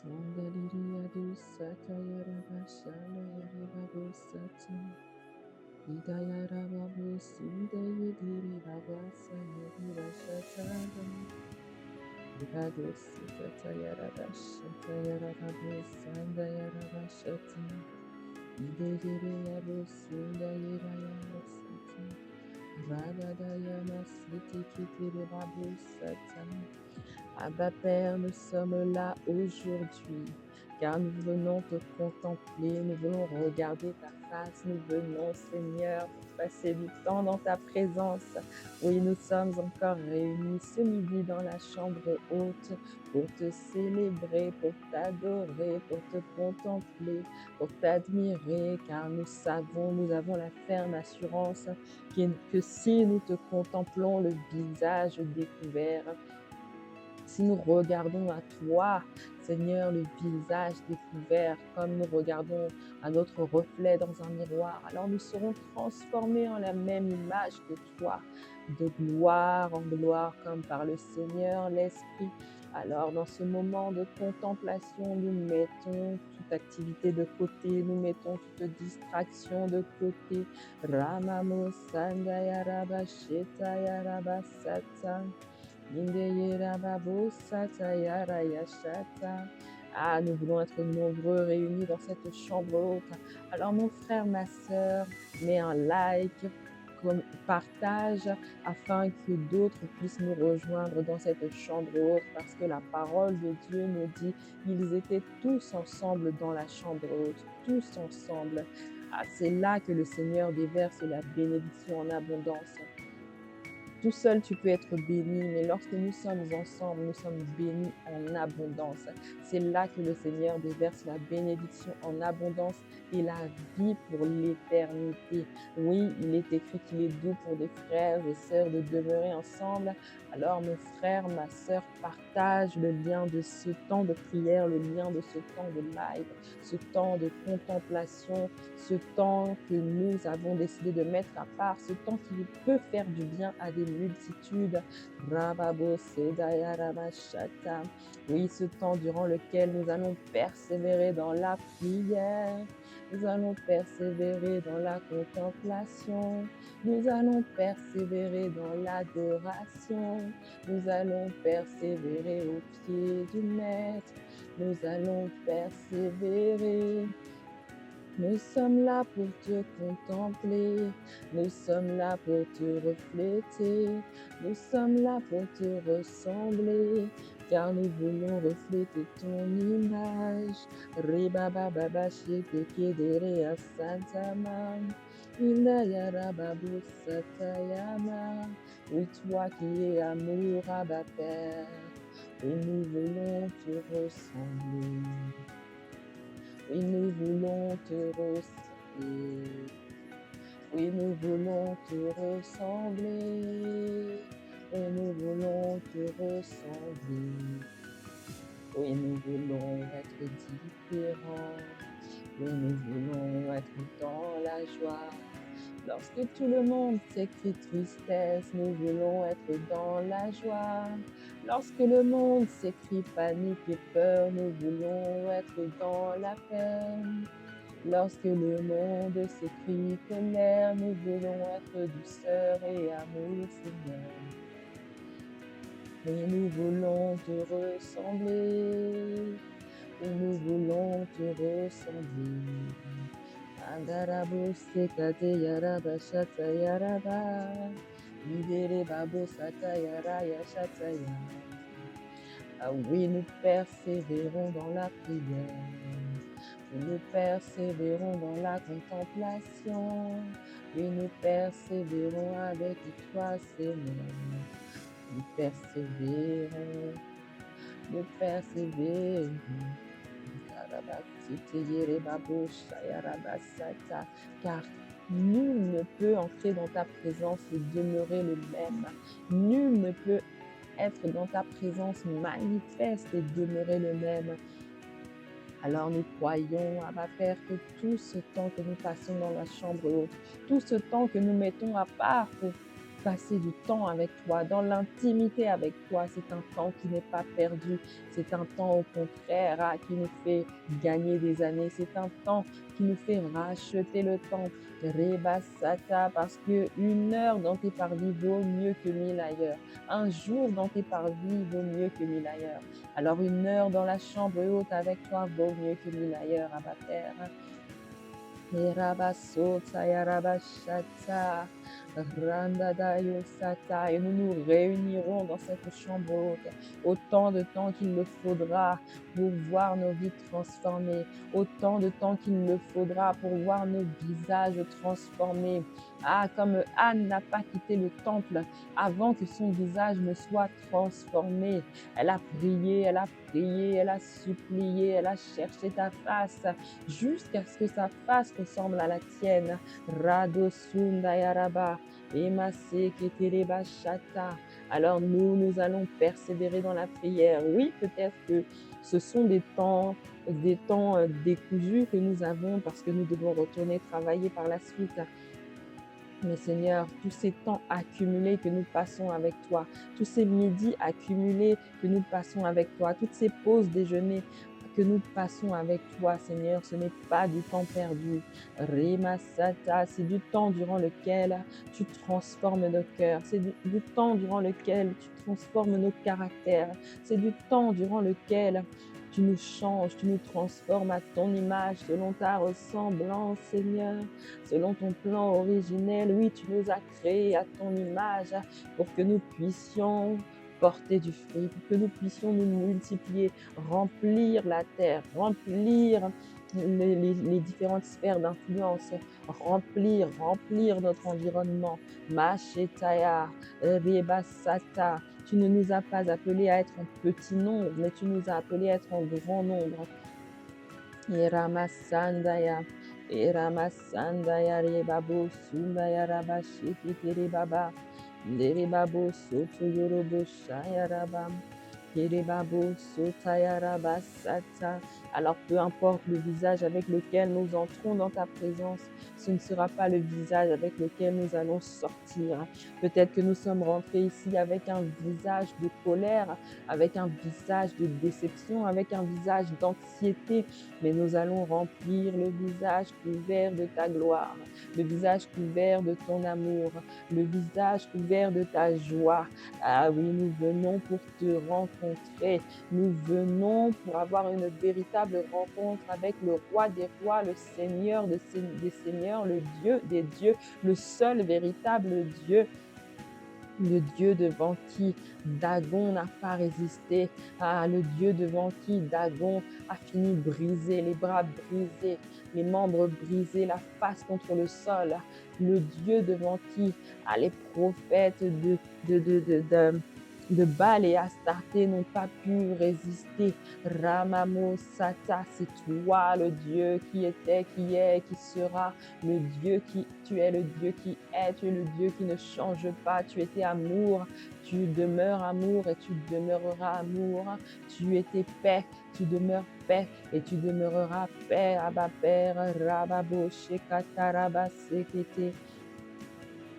Sandaliriadu Satayarabashana Yaribabu Sata Hidayarababu Sindayadiri Babasa Yaribashatada Ibadu Sikatayarabashatayarababu Sandayarabashati Hidayarabu Sindayarayabasati Radadayama Siti Kitiribabu Sata Abba Père, nous sommes là aujourd'hui, car nous venons te contempler, nous venons regarder ta face, nous venons, Seigneur, pour passer du temps dans ta présence. Oui, nous sommes encore réunis ce midi dans la chambre haute pour te célébrer, pour t'adorer, pour te contempler, pour t'admirer, car nous savons, nous avons la ferme assurance que si nous te contemplons le visage découvert, si nous regardons à toi, Seigneur, le visage découvert, comme nous regardons à notre reflet dans un miroir, alors nous serons transformés en la même image que toi, de gloire en gloire, comme par le Seigneur l'Esprit. Alors, dans ce moment de contemplation, nous mettons toute activité de côté, nous mettons toute distraction de côté. Ramamo Sandaya Rabba Shetaya Rabba Sata. Ah, nous voulons être nombreux réunis dans cette chambre haute. Alors mon frère, ma sœur, mets un like, partage afin que d'autres puissent nous rejoindre dans cette chambre haute, parce que la parole de Dieu nous dit qu'ils étaient tous ensemble dans la chambre haute, tous ensemble. Ah, c'est là que le Seigneur déverse la bénédiction en abondance. Tout seul, tu peux être béni, mais lorsque nous sommes ensemble, nous sommes bénis en abondance. C'est là que le Seigneur déverse la bénédiction en abondance et la vie pour l'éternité. Oui, il est écrit qu'il est doux pour des frères et sœurs de demeurer ensemble. Alors, mon frère, ma sœur, partage le lien de ce temps de prière, le lien de ce temps de live, ce temps de contemplation, ce temps que nous avons décidé de mettre à part, ce temps qui peut faire du bien à des multitudes. Oui, ce temps durant lequel nous allons persévérer dans la prière, nous allons persévérer dans la contemplation, nous allons persévérer dans l'adoration, nous allons persévérer au pied du Maître, nous allons persévérer. Nous sommes là pour te contempler, nous sommes là pour te refléter, nous sommes là pour te ressembler, car nous voulons refléter ton image. Ribaba baba shetekedere asantama, indayara babu satayama. Oui, toi qui es amour, Abba Père, et nous voulons te ressembler. Oui, nous voulons te ressembler. Oui, nous voulons te ressembler. Oui, nous voulons te ressembler. Oui, nous voulons être différents. Oui, nous voulons être dans la joie. Lorsque tout le monde s'écrie tristesse, nous voulons être dans la joie. Lorsque le monde s'écrie panique et peur, nous voulons être dans la paix. Lorsque le monde s'écrie colère, nous voulons être douceur et amour, Seigneur. Et nous voulons te ressembler. Et nous voulons te ressembler. Andarabo sekate yaraba shata yaraba. Libere babo sata yara yashataya. Ah oui, nous persévérons dans la prière. Nous persévérons dans la contemplation. Oui, nous persévérons avec toi, Seigneur. Nous persévérons. Nous persévérons. Car nul ne peut entrer dans ta présence et demeurer le même. Nul ne peut être dans ta présence manifeste et demeurer le même. Alors nous croyons, Abba Père, que tout ce temps que nous passons dans la chambre haute, tout ce temps que nous mettons à part pour passer du temps avec toi, dans l'intimité avec toi. C'est un temps qui n'est pas perdu. C'est un temps au contraire qui nous fait gagner des années. C'est un temps qui nous fait racheter le temps. Rebasata, parce que 1 heure dans tes parvis vaut mieux que 1000 ailleurs. Un jour dans tes parvis vaut mieux que 1000 ailleurs. Alors 1 heure dans la chambre haute avec toi vaut mieux que 1000 ailleurs, Abba Père. Yerabasota, Yarabashata, Randadayo Sata, et nous nous réunirons dans cette chambre haute autant de temps qu'il le faudra pour voir nos vies transformées, autant de temps qu'il le faudra pour voir nos visages transformés. Ah, comme Anne n'a pas quitté le temple avant que son visage ne soit transformé. Elle a prié, elle a prié, elle a supplié, elle a cherché ta face jusqu'à ce que sa face ressemble à la tienne. Rado Sunda Yaraba, Emase Ketereba Shata. Alors nous allons persévérer dans la prière. Oui, peut-être que ce sont des temps décousus que nous avons parce que nous devons retourner travailler par la suite. Mais Seigneur, tous ces temps accumulés que nous passons avec toi, tous ces midis accumulés que nous passons avec toi, toutes ces pauses déjeuner que nous passons avec toi, Seigneur, ce n'est pas du temps perdu. Remasata, c'est du temps durant lequel tu transformes nos cœurs, c'est du temps durant lequel tu transformes nos caractères, c'est du temps durant lequel tu nous changes, tu nous transformes à ton image, selon ta ressemblance, Seigneur, selon ton plan originel. Oui, tu nous as créés à ton image pour que nous puissions porter du fruit, pour que nous puissions nous multiplier, remplir la terre, remplir les différentes sphères d'influence, remplir notre environnement. Machetaya, Rebasata. Tu ne nous as pas appelés à être en petit nombre, mais tu nous as appelés à être en grand nombre. Iramasandaya, Iramasandaya, Rebabo, Sundaya, Rabashi, Rebaba, Rebabo, Soto, Yorobo, Shayarabam. Alors peu importe le visage avec lequel nous entrons dans ta présence, ce ne sera pas le visage avec lequel nous allons sortir. Peut-être que nous sommes rentrés ici avec un visage de colère, avec un visage de déception, avec un visage d'anxiété, mais nous allons remplir le visage couvert de ta gloire, le visage couvert de ton amour, le visage couvert de ta joie. Ah oui, nous venons pour te rencontrer. Nous venons pour avoir une véritable rencontre avec le roi des rois, le Seigneur des seigneurs, le Dieu des dieux, le seul véritable Dieu. Le Dieu devant qui Dagon n'a pas résisté. Ah, le Dieu devant qui Dagon a fini brisé, les bras brisés, les membres brisés, la face contre le sol. Le Dieu devant qui les prophètes de Baal et Astarté n'ont pas pu résister. Ramamo Sata, c'est toi le Dieu qui était, qui est, qui sera, le Dieu qui, tu es le Dieu qui est, tu es le Dieu qui ne change pas, tu étais amour, tu demeures amour et tu demeureras amour, tu étais paix, tu demeures paix et tu demeureras paix, Abba Père, Rababo Shekata Rabasekete,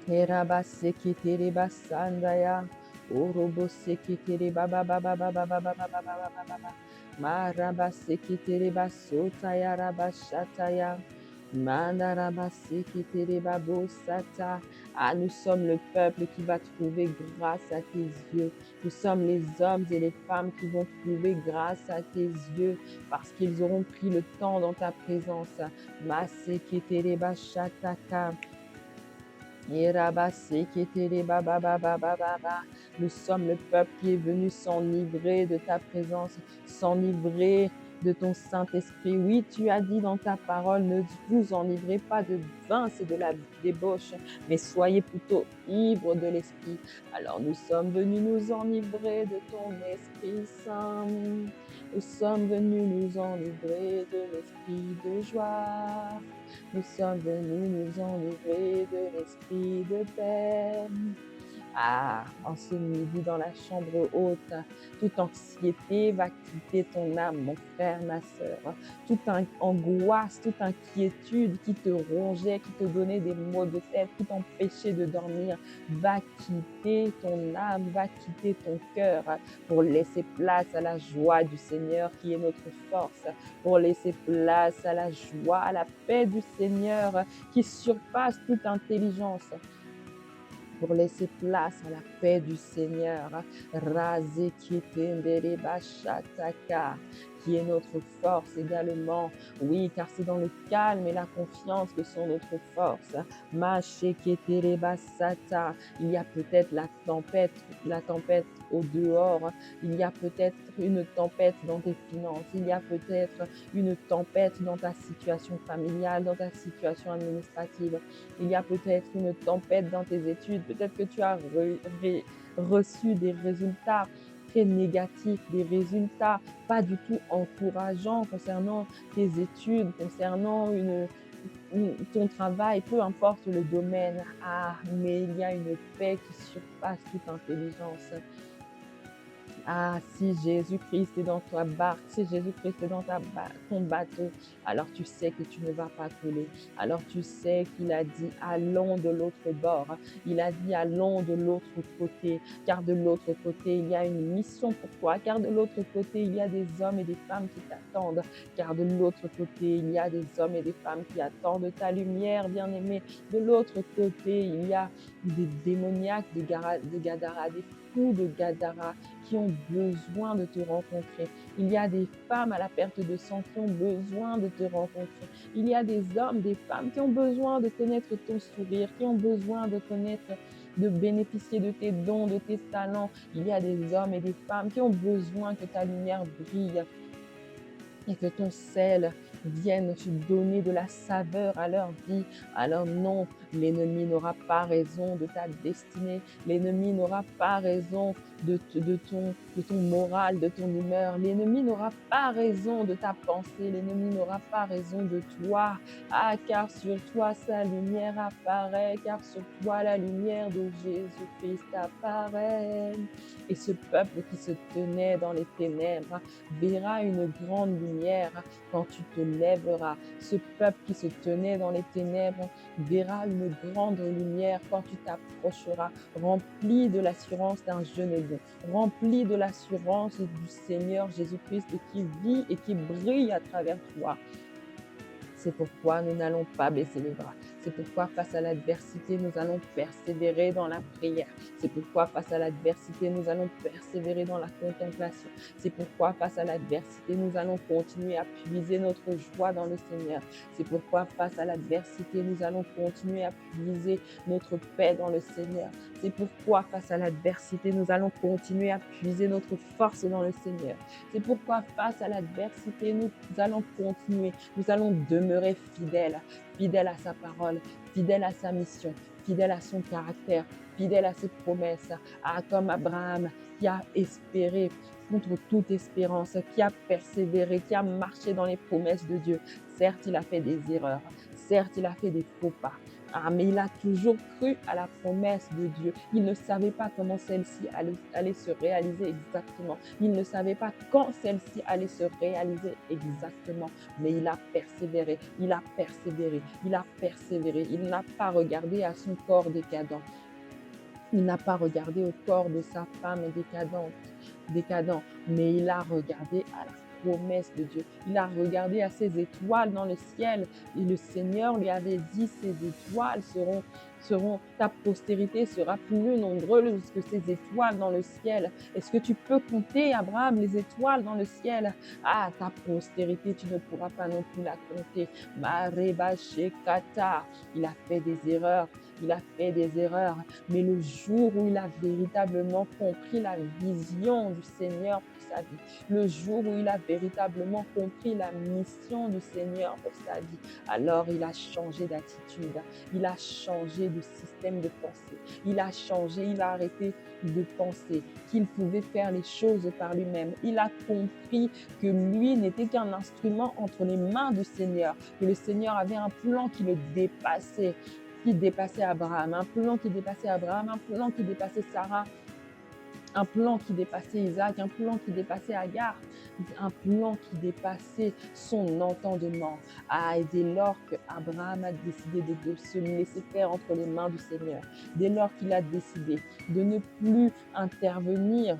Erabasekete Rebasandaya. Orobo sekete baba baba baba baba baba baba baba maraba sekete basota ya rabashataya mandaraba sekete babo sata. Ah, nous sommes le peuple qui va trouver grâce à tes yeux. Nous sommes les hommes et les femmes qui vont trouver grâce à tes yeux parce qu'ils auront pris le temps dans ta présence. Ma sekete bashataka. Nous sommes le peuple qui est venu s'enivrer de ta présence, s'enivrer de ton Saint-Esprit. Oui, tu as dit dans ta parole, ne vous enivrez pas de vin, c'est de la débauche, mais soyez plutôt ivres de l'Esprit. Alors nous sommes venus nous enivrer de ton Esprit Saint. Nous sommes venus nous enivrer de l'Esprit de joie. Nous sommes venus nous enivrer de l'esprit de paix. En ce midi, dans la chambre haute, toute anxiété va quitter ton âme, mon frère, ma sœur. Toute angoisse, toute inquiétude qui te rongeait, qui te donnait des maux de tête, qui t'empêchait de dormir, va quitter ton âme, va quitter ton cœur pour laisser place à la joie du Seigneur qui est notre force, pour laisser place à la joie, à la paix du Seigneur qui surpasse toute intelligence, pour laisser place à la paix du Seigneur, Razekitendere-bashataka, qui est notre force également. Oui, car c'est dans le calme et la confiance que sont notre force. Masheketere-basata. Il y a peut-être la tempête au dehors. Il y a peut-être une tempête dans tes finances. Il y a peut-être une tempête dans ta situation familiale, dans ta situation administrative. Il y a peut-être une tempête dans tes études. Peut-être que tu as reçu des résultats très négatifs, des résultats pas du tout encourageants concernant tes études, concernant ton travail, peu importe le domaine. Mais il y a une paix qui surpasse toute intelligence. Si Jésus-Christ est dans ta barque, si Jésus-Christ est dans ton bateau, alors tu sais que tu ne vas pas couler. Alors tu sais qu'il a dit allons de l'autre bord. Il a dit allons de l'autre côté. Car de l'autre côté, il y a une mission pour toi. Car de l'autre côté, il y a des hommes et des femmes qui t'attendent. Car de l'autre côté, il y a des hommes et des femmes qui attendent ta lumière, bien-aimé. De l'autre côté, il y a des démoniaques, des Gadara, des fous de Gadara qui ont besoin de te rencontrer. Il y a des femmes à la perte de sang qui ont besoin de te rencontrer. Il y a des hommes, des femmes qui ont besoin de connaître ton sourire, qui ont besoin de connaître, de bénéficier de tes dons, de tes talents. Il y a des hommes et des femmes qui ont besoin que ta lumière brille et que ton sel vienne te donner de la saveur à leur vie. Alors non, l'ennemi n'aura pas raison de ta destinée. L'ennemi n'aura pas raison de ton moral, de ton humeur. L'ennemi n'aura pas raison de ta pensée. L'ennemi n'aura pas raison de toi. Car sur toi sa lumière apparaît. Car sur toi la lumière de Jésus-Christ apparaît. Et ce peuple qui se tenait dans les ténèbres verra une grande lumière quand tu te lèveras. Ce peuple qui se tenait dans les ténèbres verra une grande lumière quand tu t'approcheras, rempli de l'assurance d'un jeune bon, rempli de l'assurance du Seigneur Jésus-Christ qui vit et qui brille à travers toi. C'est pourquoi nous n'allons pas baisser les bras. C'est pourquoi face à l'adversité, nous allons persévérer dans la prière. C'est pourquoi face à l'adversité, nous allons persévérer dans la contemplation. C'est pourquoi face à l'adversité, nous allons continuer à puiser notre joie dans le Seigneur. C'est pourquoi face à l'adversité, nous allons continuer à puiser notre paix dans le Seigneur. C'est pourquoi face à l'adversité, nous allons continuer à puiser notre force dans le Seigneur. C'est pourquoi face à l'adversité, nous allons continuer, nous allons demeurer fidèles, fidèles à sa parole, fidèles à sa mission, fidèles à son caractère, fidèles à ses promesses. Comme Abraham qui a espéré contre toute espérance, qui a persévéré, qui a marché dans les promesses de Dieu. Certes, il a fait des erreurs, certes, il a fait des faux pas. Mais il a toujours cru à la promesse de Dieu. Il ne savait pas comment celle-ci allait se réaliser exactement. Il ne savait pas quand celle-ci allait se réaliser exactement. Mais il a persévéré, il a persévéré, il a persévéré. Il n'a pas regardé à son corps décadent. Il n'a pas regardé au corps de sa femme décadent, mais il a regardé à la promesse de Dieu. Il a regardé à ces étoiles dans le ciel et le Seigneur lui avait dit, ces étoiles ta postérité sera plus nombreuse que ces étoiles dans le ciel. Est-ce que tu peux compter, Abraham, les étoiles dans le ciel? Ta postérité, tu ne pourras pas non plus la compter. Mareba Shekata, il a fait des erreurs. Il a fait des erreurs, mais le jour où il a véritablement compris la vision du Seigneur pour sa vie, le jour où il a véritablement compris la mission du Seigneur pour sa vie, alors il a changé d'attitude, il a changé de système de pensée, il a changé, il a arrêté de penser qu'il pouvait faire les choses par lui-même. Il a compris que lui n'était qu'un instrument entre les mains du Seigneur, que le Seigneur avait un plan qui le dépassait. qui dépassait Abraham, un plan qui dépassait Abraham, un plan qui dépassait Sarah, un plan qui dépassait Isaac, un plan qui dépassait Agar, un plan qui dépassait son entendement. Ah, et dès lors qu'Abraham a décidé de se laisser faire entre les mains du Seigneur, dès lors qu'il a décidé de ne plus intervenir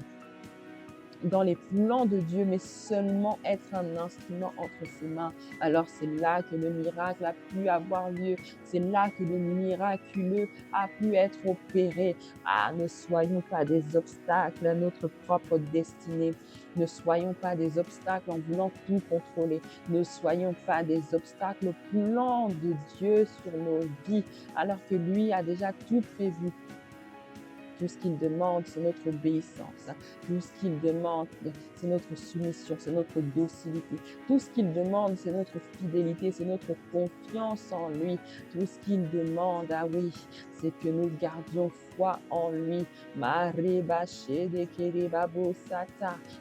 dans les plans de Dieu, mais seulement être un instrument entre ses mains. Alors c'est là que le miracle a pu avoir lieu, c'est là que le miraculeux a pu être opéré. Ah, ne soyons pas des obstacles à notre propre destinée, ne soyons pas des obstacles en voulant tout contrôler, ne soyons pas des obstacles au plan de Dieu sur nos vies, alors que lui a déjà tout prévu. Tout ce qu'il demande, c'est notre obéissance. Tout ce qu'il demande, c'est notre soumission, c'est notre docilité. Tout ce qu'il demande, c'est notre fidélité, c'est notre confiance en lui. Tout ce qu'il demande, ah oui, c'est que nous gardions foi en lui.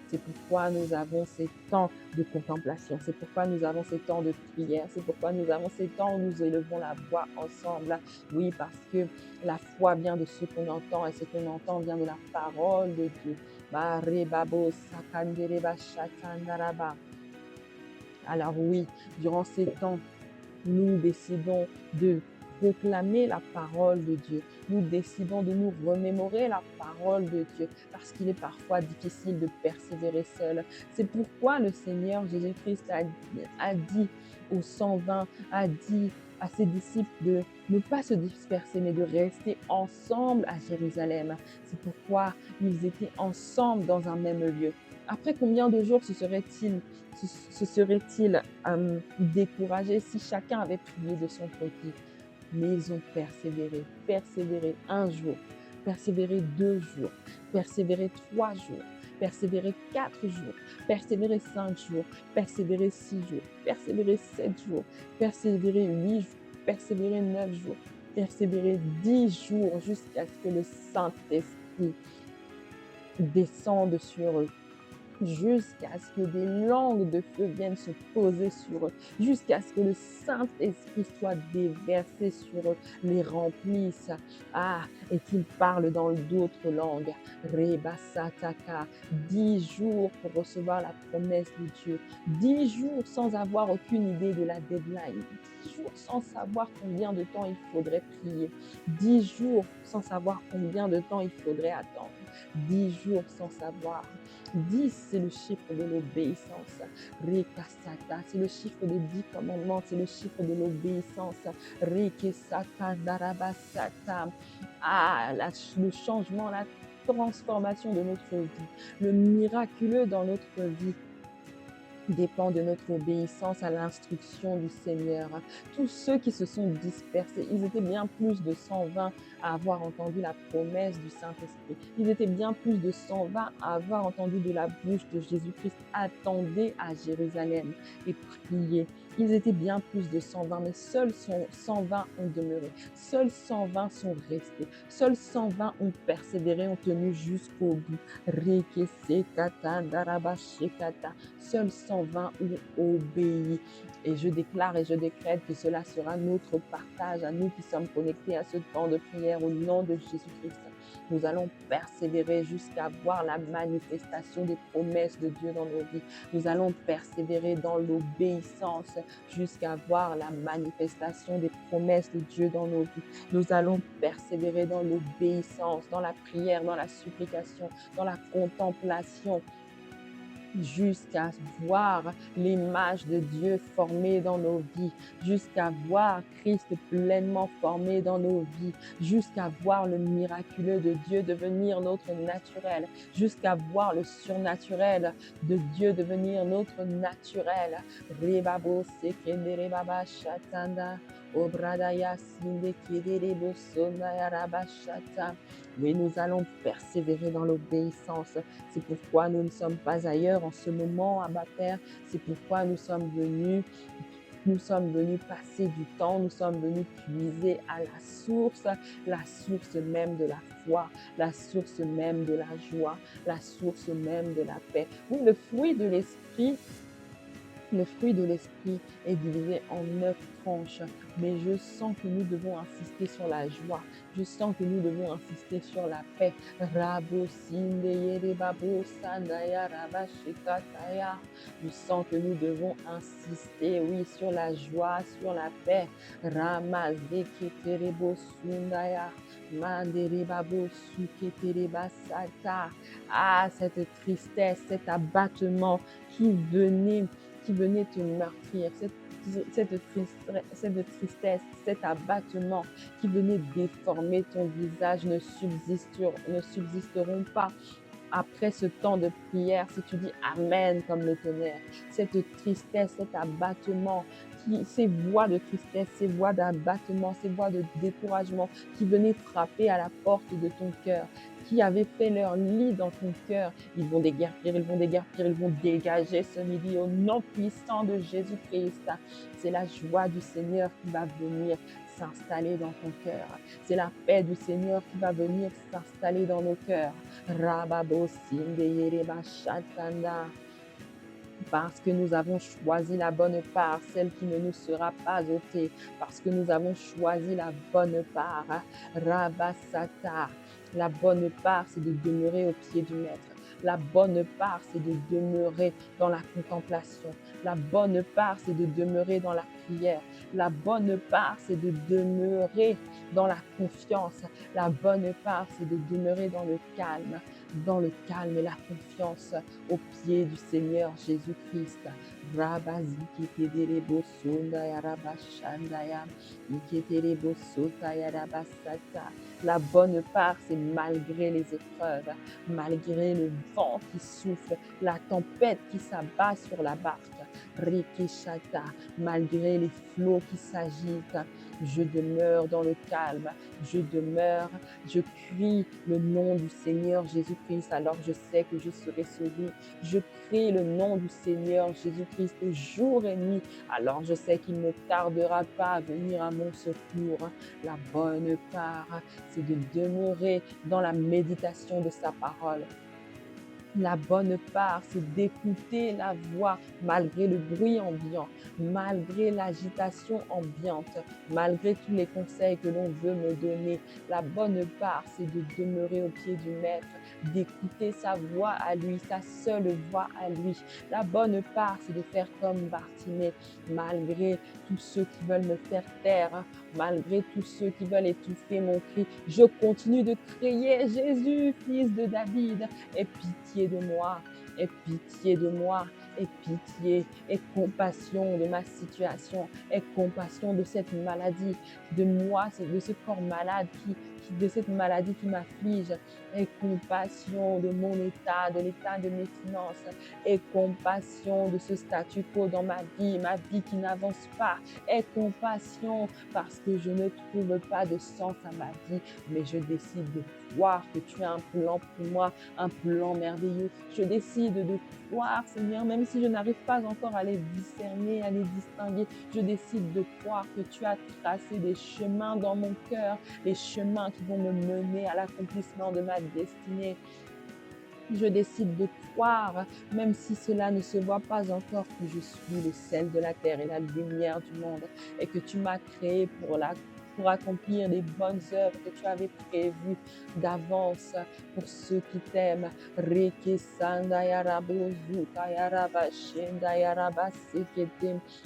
C'est pourquoi nous avons ces temps de contemplation. C'est pourquoi nous avons ces temps de prière. C'est pourquoi nous avons ces temps où nous élevons la voix ensemble. Oui, parce que la foi vient de ce qu'on entend et ce qu'on entend vient de la parole de Dieu. Alors oui, durant ces temps, nous décidons de proclamer la parole de Dieu. Nous décidons de nous remémorer la parole de Dieu parce qu'il est parfois difficile de persévérer seul. C'est pourquoi le Seigneur Jésus-Christ a dit aux 120, a dit à ses disciples de ne pas se disperser, mais de rester ensemble à Jérusalem. C'est pourquoi ils étaient ensemble dans un même lieu. Après combien de jours se serait-il découragé si chacun avait prié de son côté? Mais ils ont persévéré un jour, persévéré 2 jours, persévéré 3 jours, persévéré 4 jours, persévéré 5 jours, persévéré 6 jours, persévéré 7 jours, persévéré 8 jours, persévéré 9 jours, persévéré 10 jours jusqu'à ce que le Saint-Esprit descende sur eux, jusqu'à ce que des langues de feu viennent se poser sur eux, jusqu'à ce que le Saint-Esprit soit déversé sur eux, les remplisse, et qu'ils parlent dans d'autres langues. Rebasataka, 10 jours pour recevoir la promesse de Dieu, 10 jours sans avoir aucune idée de la deadline, 10 jours sans savoir combien de temps il faudrait prier, 10 jours sans savoir combien de temps il faudrait attendre, 10 jours sans savoir. 10, c'est le chiffre de l'obéissance. Rekasata, c'est le chiffre des 10 commandements, c'est le chiffre de l'obéissance. Rekesata darabasata. Le changement, la transformation de notre vie, le miraculeux dans notre vie dépend de notre obéissance à l'instruction du Seigneur. Tous ceux qui se sont dispersés, ils étaient bien plus de 120 à avoir entendu la promesse du Saint-Esprit. Ils étaient bien plus de 120 à avoir entendu de la bouche de Jésus-Christ: attendez à Jérusalem et priez. Ils étaient bien plus de 120, mais seuls 120 ont demeuré. Seuls 120 sont restés. Seuls 120 ont persévéré, ont tenu jusqu'au bout. Seuls 120 ont obéi. Et je déclare et je décrète que cela sera notre partage à nous qui sommes connectés à ce temps de prière au nom de Jésus-Christ. Nous allons persévérer jusqu'à voir la manifestation des promesses de Dieu dans nos vies. Nous allons persévérer dans l'obéissance jusqu'à voir la manifestation des promesses de Dieu dans nos vies. Nous allons persévérer dans l'obéissance, dans la prière, dans la supplication, dans la contemplation, jusqu'à voir l'image de Dieu formée dans nos vies, jusqu'à voir Christ pleinement formé dans nos vies, jusqu'à voir le miraculeux de Dieu devenir notre naturel, jusqu'à voir le surnaturel de Dieu devenir notre naturel. Rebabo sekendere baba shatanda, obradaya sinde kederebo sonaya rabashata. Oui, nous allons persévérer dans l'obéissance. C'est pourquoi nous ne sommes pas ailleurs en ce moment, Abba Père. C'est pourquoi nous sommes venus passer du temps, nous sommes venus puiser à la source même de la foi, la source même de la joie, la source même de la paix. Oui, le fruit de l'esprit Le fruit de l'esprit est divisé en 9 tranches, mais je sens que nous devons insister sur la joie. Je sens que nous devons insister sur la paix. Rabo sinde yere babo sandaya rabashikataya. Je sens que nous devons insister, oui, sur la joie, sur la paix. Ramazeke terebo sundaya. Mandere babo suketereba sata. Ah, cette tristesse, cet abattement qui venait te meurtrir, cette tristesse, cet abattement qui venait déformer ton visage ne subsisteront pas après ce temps de prière, si tu dis Amen comme le tonnerre. Cette tristesse, cet abattement, ces voix de tristesse, ces voix d'abattement, ces voix de découragement qui venaient frapper à la porte de ton cœur, qui avaient fait leur lit dans ton cœur, ils vont déguerpir, ils vont dégager ce midi au nom puissant de Jésus-Christ. C'est la joie du Seigneur qui va venir s'installer dans ton cœur. C'est la paix du Seigneur qui va venir s'installer dans nos cœurs. Rababo sinde yereba shatanda. Parce que nous avons choisi la bonne part, celle qui ne nous sera pas ôtée. Parce que nous avons choisi la bonne part. Rabasata. La bonne part, c'est de demeurer au pied du Maître. La bonne part, c'est de demeurer dans la contemplation. La bonne part, c'est de demeurer dans la prière. La bonne part, c'est de demeurer dans la confiance. La bonne part, c'est de demeurer dans le calme et la confiance au pied du Seigneur Jésus-Christ. La bonne part, c'est malgré les épreuves, malgré le vent qui souffle, la tempête qui s'abat sur la barque, Rikishata, malgré les flots qui s'agitent, je demeure dans le calme, je crie le nom du Seigneur Jésus-Christ, alors je sais que je serai sauvé. Je crie le nom du Seigneur Jésus-Christ jour et nuit, alors je sais qu'il ne tardera pas à venir à mon secours. La bonne part, c'est de demeurer dans la méditation de sa parole. La bonne part, c'est d'écouter la voix malgré le bruit ambiant, malgré l'agitation ambiante, malgré tous les conseils que l'on veut me donner. La bonne part, c'est de demeurer au pied du Maître, d'écouter sa voix à lui, sa seule voix à lui. La bonne part, c'est de faire comme Bartimée, malgré tous ceux qui veulent me faire taire, malgré tous ceux qui veulent étouffer mon cri. Je continue de crier, Jésus, fils de David, aie pitié de moi, aie pitié de moi, aie pitié, aie compassion de ma situation, aie compassion de cette maladie, de moi, de ce corps malade de cette maladie qui m'afflige, aie compassion de mon état, de l'état de mes finances, aie compassion de ce statu quo dans ma vie qui n'avance pas, aie compassion parce que je ne trouve pas de sens à ma vie, mais je décide de croire que tu as un plan pour moi, un plan merveilleux. Je décide de croire, Seigneur, même si je n'arrive pas encore à les discerner, à les distinguer, je décide de croire que tu as tracé des chemins dans mon cœur, les chemins qui vont me mener à l'accomplissement de ma destinée. Je décide de croire, même si cela ne se voit pas encore, que je suis le sel de la terre et la lumière du monde, et que tu m'as créé pour accomplir les bonnes œuvres que tu avais prévues d'avance pour ceux qui t'aiment.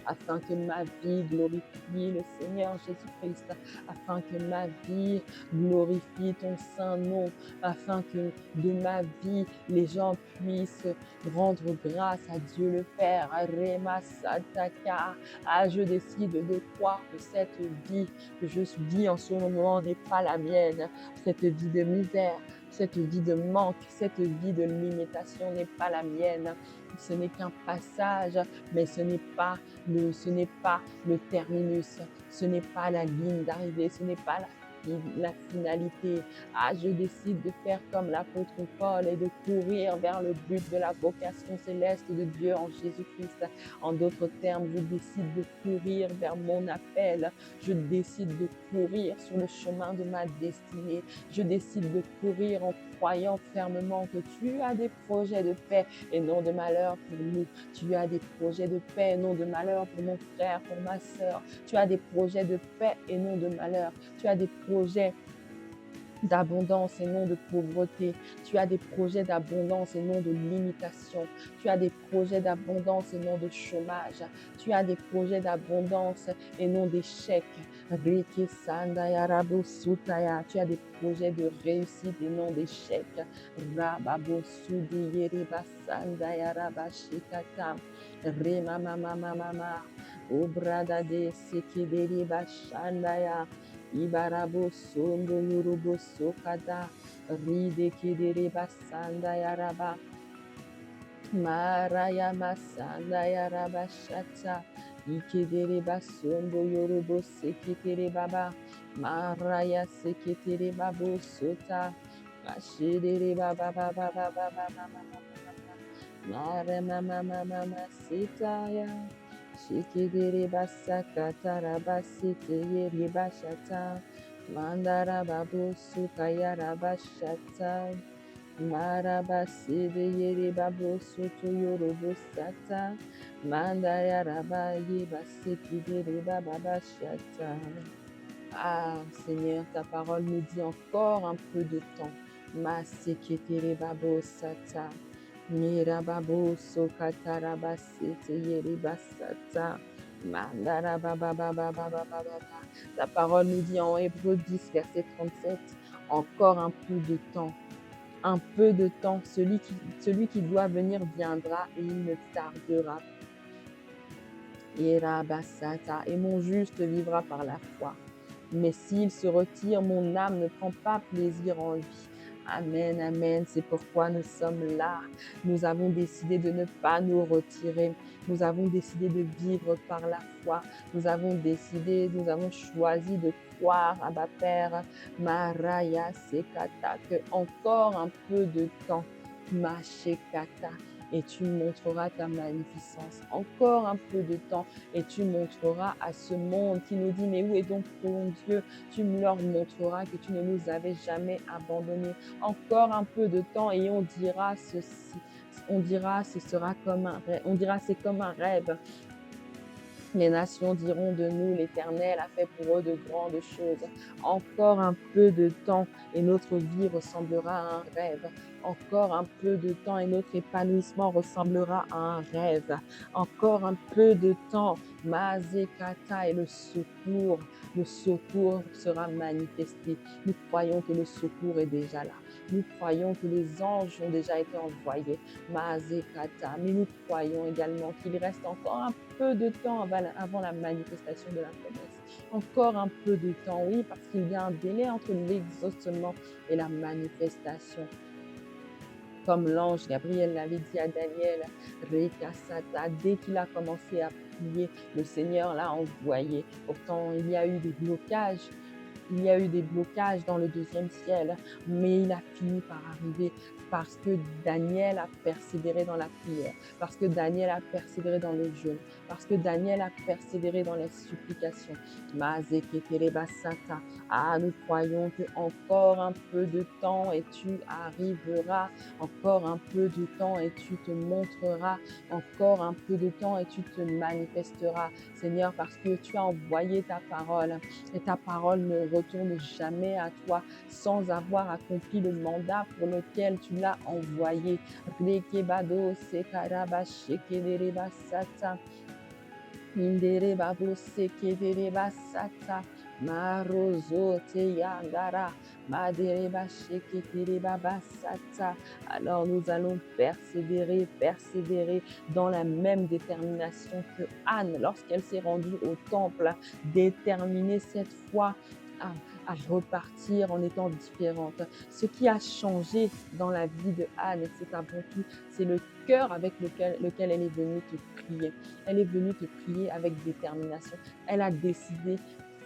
Afin que ma vie glorifie le Seigneur Jésus-Christ, afin que ma vie glorifie ton saint nom, afin que de ma vie, les gens puissent rendre grâce à Dieu le Père. Je décide de croire que cette vie que je vis en ce moment n'est pas la mienne. Cette vie de misère, cette vie de manque, cette vie de limitation n'est pas la mienne. Ce n'est qu'un passage, mais ce n'est pas le terminus, ce n'est pas la ligne d'arrivée, ce n'est pas la finalité. Je décide de faire comme l'apôtre Paul et de courir vers le but de la vocation céleste de Dieu en Jésus-Christ. En d'autres termes, je décide de courir vers mon appel. Je décide de courir sur le chemin de ma destinée. Je décide de courir en croyons fermement que tu as des projets de paix et non de malheur pour nous. Tu as des projets de paix et non de malheur pour mon frère, pour ma sœur. Tu as des projets de paix et non de malheur. Tu as des projets d'abondance et non de pauvreté. Tu as des projets d'abondance et non de limitation. Tu as des projets d'abondance et non de chômage. Tu as des projets d'abondance et non d'échec. Reke sandaya rabo sutaya. Tu as des projets de réussite et non d'échec. Rababo sudi yeriba sandaya rabashikata. Rema mama mama mama. Obrada de sekideri bashandaya. Ibarabo sondo yurubo sokada ride kidere basanda yaraba maraya masanda yaraba shata ikedere basondo yurubo sekitere baba maraya sekitere babo sota ashidere baba baba baba baba mara mama mama sitaya Shikidiri basakata rabasite yeri bashata mandara babu sukaya rabashata marabaside yeri babu sutu yorubu sata mandaya rabayi basikidiri baba bashata. Ah Seigneur, ta parole nous dit encore un peu de temps. Masikidiri babu sata. Mirababo sokatarabasete yeribasata mandarabababababababa. La parole nous dit en Hébreux 10, verset 37, encore un peu de temps. Un peu de temps, celui qui doit venir viendra et il ne tardera. Yerabasata, et mon juste vivra par la foi. Mais s'il se retire, mon âme ne prend pas plaisir en lui. Amen, amen. C'est pourquoi nous sommes là. Nous avons décidé de ne pas nous retirer. Nous avons décidé de vivre par la foi. Nous avons choisi de croire à ma Père, Maraya Sekata, que encore un peu de temps, Mashekata, et tu montreras ta magnificence. Encore un peu de temps et tu montreras à ce monde qui nous dit mais où est donc ton Dieu? Tu leur montreras que tu ne nous avais jamais abandonnés. Encore un peu de temps et on dira ceci. On dira ce sera comme un rêve. On dira c'est comme un rêve. Les nations diront de nous, l'Éternel a fait pour eux de grandes choses. Encore un peu de temps et notre vie ressemblera à un rêve. Encore un peu de temps et notre épanouissement ressemblera à un rêve. Encore un peu de temps, Mazekata et le secours sera manifesté. Nous croyons que le secours est déjà là. Nous croyons que les anges ont déjà été envoyés. Mazekata. Mais nous croyons également qu'il reste encore un peu de temps avant la manifestation de la promesse. Encore un peu de temps, oui, parce qu'il y a un délai entre l'exaucement et la manifestation. Comme l'ange Gabriel l'avait dit à Daniel, Rekasata, dès qu'il a commencé à prier, le Seigneur l'a envoyé. Pourtant, il y a eu des blocages. Il y a eu des blocages dans le deuxième ciel, mais il a fini par arriver parce que Daniel a persévéré dans la prière, parce que Daniel a persévéré dans le jeûne, parce que Daniel a persévéré dans les supplications. Ah, nous croyons que encore un peu de temps et tu arriveras, encore un peu de temps et tu te montreras, encore un peu de temps et tu te manifesteras, Seigneur, parce que tu as envoyé ta parole et ta parole ne retourne jamais à toi sans avoir accompli le mandat pour lequel tu l'as envoyé. Rekebado sekaraba shekereba sata. Indereba bo sekereba sata. Marozo te yandara. Madereba shekereba basata. Alors nous allons persévérer dans la même détermination que Anne lorsqu'elle s'est rendue au temple, déterminée cette fois à repartir en étant différente. Ce qui a changé dans la vie de Anne, c'est avant tout, c'est le cœur avec lequel elle est venue te prier. Elle est venue te prier avec détermination. Elle a décidé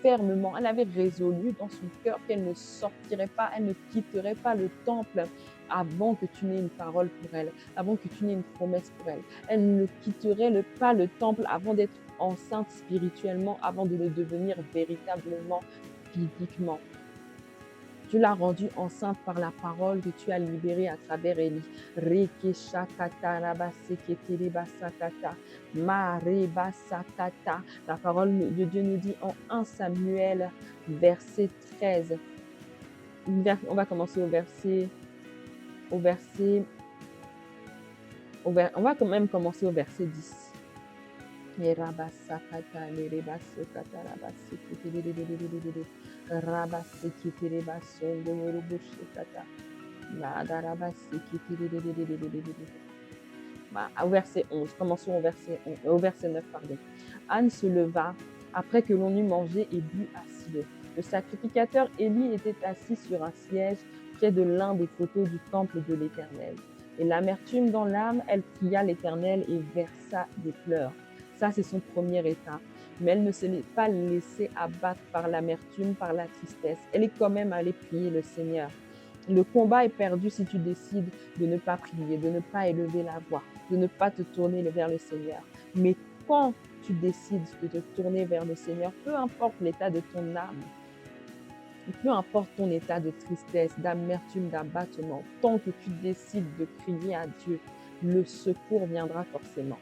fermement, elle avait résolu dans son cœur qu'elle ne sortirait pas, elle ne quitterait pas le temple avant que tu n'aies une parole pour elle, avant que tu n'aies une promesse pour elle. Elle ne quitterait pas le temple avant d'être enceinte spirituellement, avant de le devenir véritablement physiquement. Tu l'as rendue enceinte par la parole que tu as libérée à travers Élie. Rekeshakata rabaseketerebasakata, marebasakata. La parole de Dieu nous dit en 1 Samuel, verset 13. On va commencer on va quand même commencer au verset 10. Yerabasakata, lerebasokata, rabaseketerebasakata, rabaseketerebasondo, yoroboshekata, madarabaseketerebasakata. Au verset 11, commençons au verset 9, pardon. Anne se leva après que l'on eut mangé et bu à Silo. Le sacrificateur Élie était assis sur un siège près de l'un des poteaux du temple de l'Éternel. Et l'amertume dans l'âme, elle pria l'Éternel et versa des pleurs. Ça, c'est son premier état. Mais elle ne s'est pas laissée abattre par l'amertume, par la tristesse. Elle est quand même allée prier le Seigneur. Le combat est perdu si tu décides de ne pas prier, de ne pas élever la voix, de ne pas te tourner vers le Seigneur. Mais quand tu décides de te tourner vers le Seigneur, peu importe l'état de ton âme, peu importe ton état de tristesse, d'amertume, d'abattement, tant que tu décides de crier à Dieu, le secours viendra forcément.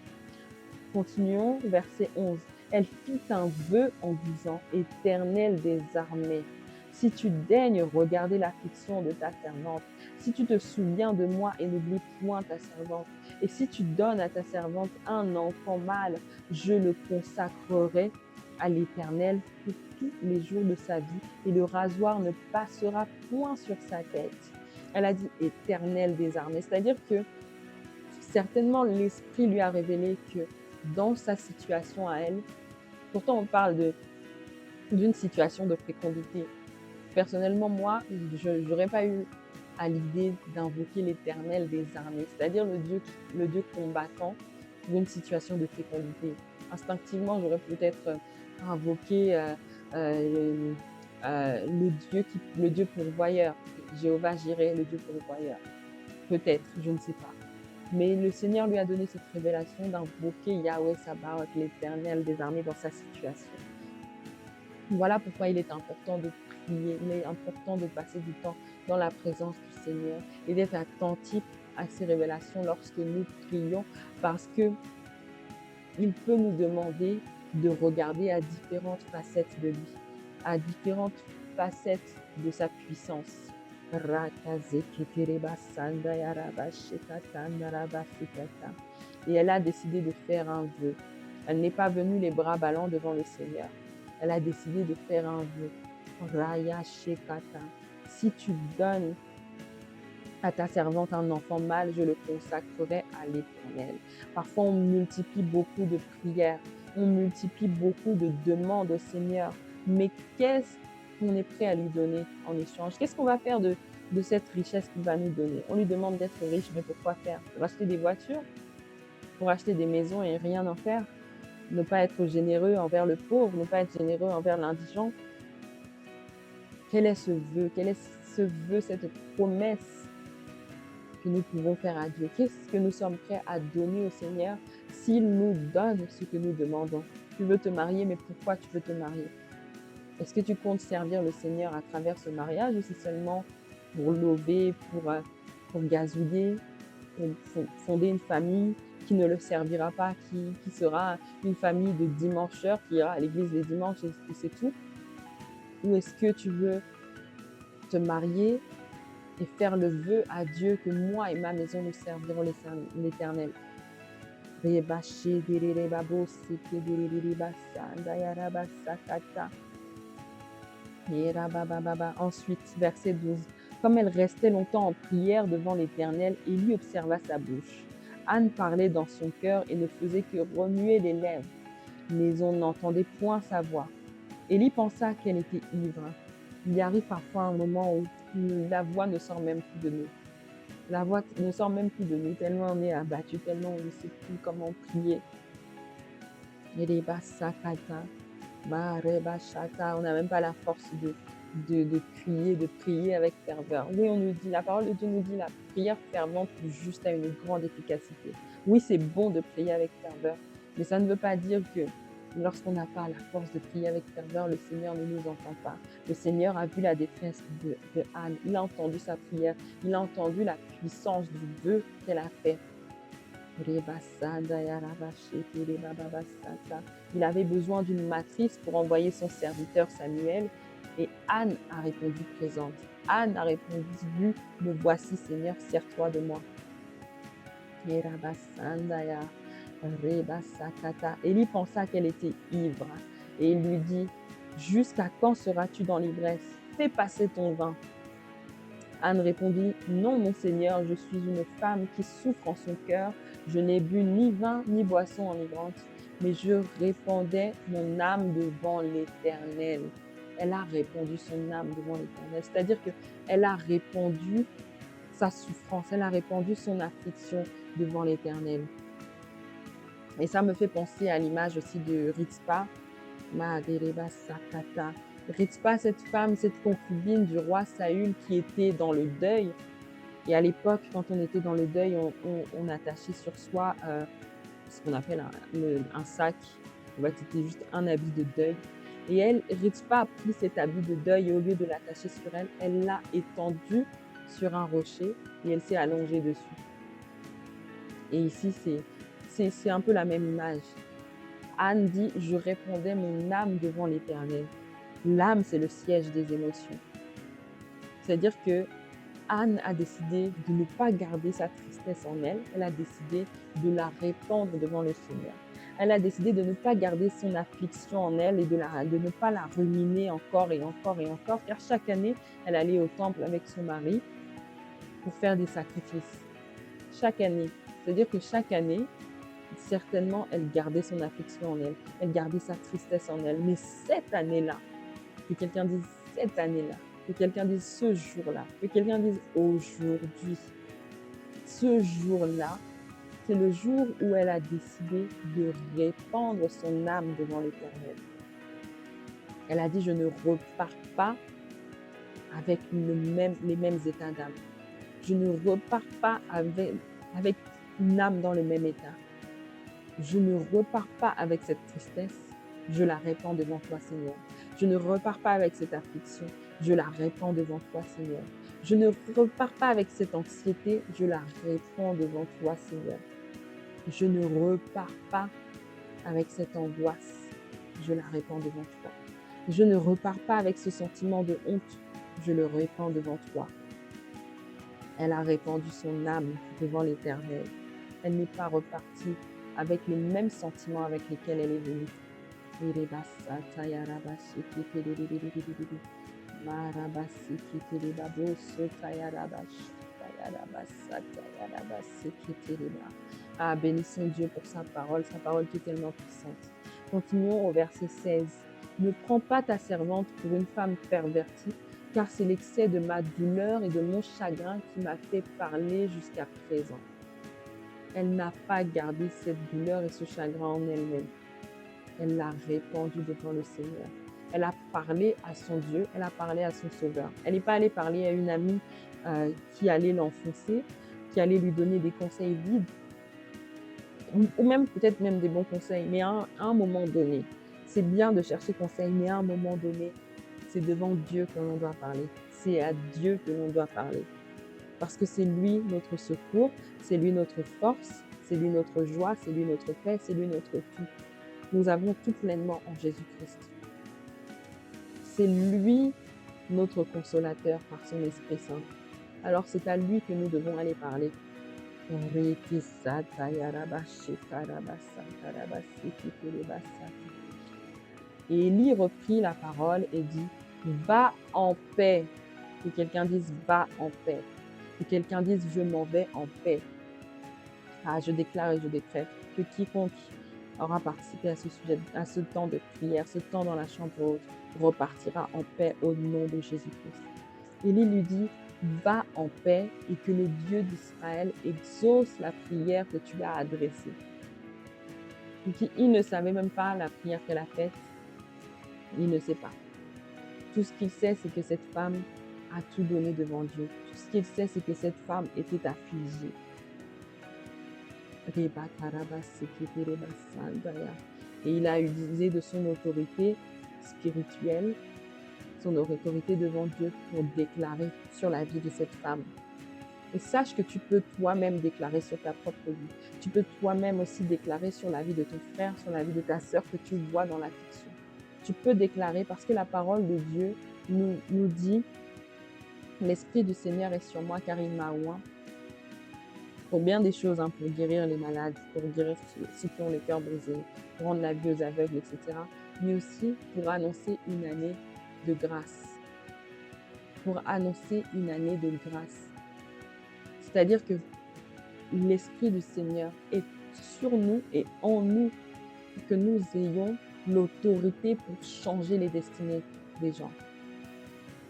Continuons, verset 11. Elle fit un vœu en disant, Éternel des armées, si tu daignes regarder l'affliction de ta servante, si tu te souviens de moi et n'oublie point ta servante, et si tu donnes à ta servante un enfant mâle, je le consacrerai à l'Éternel pour tous les jours de sa vie, et le rasoir ne passera point sur sa tête. Elle a dit Éternel des armées, c'est-à-dire que certainement l'Esprit lui a révélé que dans sa situation à elle, pourtant on parle d'une situation de fécondité. Personnellement, moi, je n'aurais pas eu à l'idée d'invoquer l'Éternel des armées, c'est-à-dire le Dieu combattant pour une situation de fécondité. Instinctivement, j'aurais peut-être invoqué le Dieu pourvoyeur, Jéhovah Jireh, le Dieu pourvoyeur. Peut-être, je ne sais pas. Mais le Seigneur lui a donné cette révélation d'invoquer Yahweh Sabaoth, l'Éternel des armées, dans sa situation. Voilà pourquoi il est important de prier, il est important de passer du temps dans la présence du Seigneur et d'être attentif à ces révélations lorsque nous prions, parce que il peut nous demander de regarder à différentes facettes de lui, à différentes facettes de sa puissance. Et elle a décidé de faire un vœu. Elle n'est pas venue les bras ballants devant le Seigneur. Elle a décidé de faire un vœu. Raya Shekata. Si tu donnes à ta servante un enfant mâle, je le consacrerai à l'Éternel. Parfois, on multiplie beaucoup de prières, on multiplie beaucoup de demandes au Seigneur. Mais qu'est-ce qu'on est prêt à lui donner en échange? Qu'est-ce qu'on va faire de cette richesse qu'il va nous donner? On lui demande d'être riche, mais pourquoi faire? Pour acheter des voitures? Pour acheter des maisons et rien en faire? Ne pas être généreux envers le pauvre, ne pas être généreux envers l'indigent? Quel est ce vœu? Quel est ce vœu, cette promesse que nous pouvons faire à Dieu? Qu'est-ce que nous sommes prêts à donner au Seigneur s'il nous donne ce que nous demandons? Tu veux te marier, mais pourquoi tu veux te marier? Est-ce que tu comptes servir le Seigneur à travers ce mariage, ou c'est seulement pour lover, pour gazouiller, pour fonder une famille qui ne le servira pas, qui sera une famille de dimancheurs, qui ira à l'église les dimanches et c'est tout? Ou est-ce que tu veux te marier et faire le vœu à Dieu que moi et ma maison nous servirons l'Éternel? Ensuite, verset 12. Comme elle restait longtemps en prière devant l'Éternel, Élie observa sa bouche. Anne parlait dans son cœur et ne faisait que remuer les lèvres, mais on n'entendait point sa voix. Élie pensa qu'elle était ivre. Il arrive parfois un moment où la voix ne sort même plus de nous. La voix ne sort même plus de nous, tellement on est abattu, tellement on ne sait plus comment prier. On n'a même pas la force de crier, de prier avec ferveur. Oui, on nous dit, la parole de Dieu nous dit, la prière fervente juste a une grande efficacité. Oui, c'est bon de prier avec ferveur, mais ça ne veut pas dire que Lorsqu'on n'a pas la force de prier avec ferveur, le Seigneur ne nous entend pas. Le Seigneur a vu la détresse de Anne. Il a entendu sa prière. Il a entendu la puissance du vœu qu'elle a fait. Il avait besoin d'une matrice pour envoyer son serviteur Samuel et Anne a répondu présente. Anne a répondu, me voici Seigneur, sers-toi de moi. Élie pensa qu'elle était ivre et il lui dit, jusqu'à quand seras-tu dans l'ivresse? Fais passer ton vin. Anne répondit, non mon Seigneur, je suis une femme qui souffre en son cœur, je n'ai bu ni vin ni boisson enivrante, mais je répandais mon âme devant l'Éternel. Elle a répandu son âme devant l'Éternel, c'est-à-dire qu'elle a répandu sa souffrance, elle a répandu son affliction devant l'Éternel. Et ça me fait penser à l'image aussi de Ritzpa, Ritzpa, cette femme, cette concubine du roi Saül qui était dans le deuil. Et à l'époque, quand on était dans le deuil, on attachait sur soi ce qu'on appelle un sac. C'était juste un habit de deuil. Et elle, Ritzpa a pris cet habit de deuil et au lieu de l'attacher sur elle, elle l'a étendu sur un rocher et elle s'est allongée dessus. Et ici, c'est un peu la même image. Anne dit, je répandais mon âme devant l'Éternel. L'âme, c'est le siège des émotions. C'est-à-dire que Anne a décidé de ne pas garder sa tristesse en elle. Elle a décidé de la répandre devant le Seigneur. Elle a décidé de ne pas garder son affliction en elle et de ne pas la ruminer encore et encore et encore, car chaque année, elle allait au temple avec son mari pour faire des sacrifices. Chaque année. C'est-à-dire que chaque année, certainement, elle gardait son affliction en elle. Elle gardait sa tristesse en elle. Mais cette année-là, que quelqu'un dise cette année-là, que quelqu'un dise ce jour-là, que quelqu'un dise aujourd'hui, ce jour-là, c'est le jour où elle a décidé de répandre son âme devant l'Éternel. Elle a dit, je ne repars pas avec les mêmes états d'âme. Je ne repars pas avec une âme dans le même état. Je ne repars pas avec cette tristesse, je la répands devant toi, Seigneur. Je ne repars pas avec cette affliction, je la répands devant toi, Seigneur. Je ne repars pas avec cette anxiété, je la répands devant toi, Seigneur. Je ne repars pas avec cette angoisse, je la répands devant toi. Je ne repars pas avec ce sentiment de honte, je le répands devant toi. Elle a répandu son âme devant l'Éternel. Elle n'est pas repartie avec les mêmes sentiments avec lesquels elle est venue. Ah, bénissons Dieu pour sa parole qui est tellement puissante. Continuons au verset 16. Ne prends pas ta servante pour une femme pervertie, car c'est l'excès de ma douleur et de mon chagrin qui m'a fait parler jusqu'à présent. Elle n'a pas gardé cette douleur et ce chagrin en elle-même. Elle l'a répandu devant le Seigneur. Elle a parlé à son Dieu, elle a parlé à son Sauveur. Elle n'est pas allée parler à une amie qui allait l'enfoncer, qui allait lui donner des conseils vides, ou même peut-être même des bons conseils, mais à un moment donné. C'est bien de chercher conseil, mais à un moment donné, c'est devant Dieu que l'on doit parler. C'est à Dieu que l'on doit parler. Parce que c'est lui notre secours, c'est lui notre force, c'est lui notre joie, c'est lui notre paix, c'est lui notre tout. Nous avons tout pleinement en Jésus-Christ. C'est lui notre consolateur par son Esprit Saint. Alors c'est à lui que nous devons aller parler. Et Élie reprit la parole et dit, va en paix. Que quelqu'un dise, va en paix. Que quelqu'un dise, je m'en vais en paix. Ah, je déclare et je décrète que quiconque aura participé à ce sujet, à ce temps de prière, ce temps dans la chambre haute, repartira en paix au nom de Jésus-Christ. Élie lui dit, va en paix et que le Dieu d'Israël exauce la prière que tu as adressée. Il ne savait même pas la prière qu'elle a faite. Il ne sait pas. Tout ce qu'il sait, c'est que cette femme a tout donné devant Dieu. Tout ce qu'il sait, c'est que cette femme était affligée. Et il a usé de son autorité spirituelle, son autorité devant Dieu pour déclarer sur la vie de cette femme. Et sache que tu peux toi-même déclarer sur ta propre vie. Tu peux toi-même aussi déclarer sur la vie de ton frère, sur la vie de ta sœur que tu vois dans la fiction. Tu peux déclarer parce que la parole de Dieu nous dit « L'Esprit du Seigneur est sur moi car il m'a oint » pour bien des choses, pour guérir les malades, pour guérir ceux qui ont le cœur brisé, pour rendre la vie aux aveugles, etc. Mais aussi pour annoncer une année de grâce. Pour annoncer une année de grâce. C'est-à-dire que l'Esprit du Seigneur est sur nous et en nous, que nous ayons l'autorité pour changer les destinées des gens.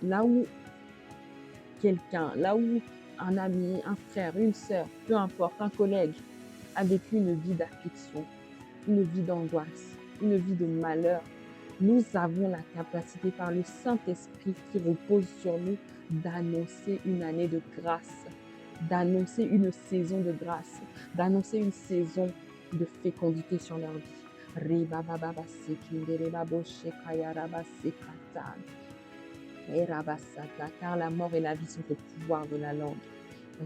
Là où quelqu'un, là où un ami, un frère, une sœur, peu importe, un collègue a vécu une vie d'affliction, une vie d'angoisse, une vie de malheur, nous avons la capacité par le Saint-Esprit qui repose sur nous d'annoncer une année de grâce, d'annoncer une saison de grâce, d'annoncer une saison de fécondité sur leur vie. Car la mort et la vie sont au pouvoir de la langue. Et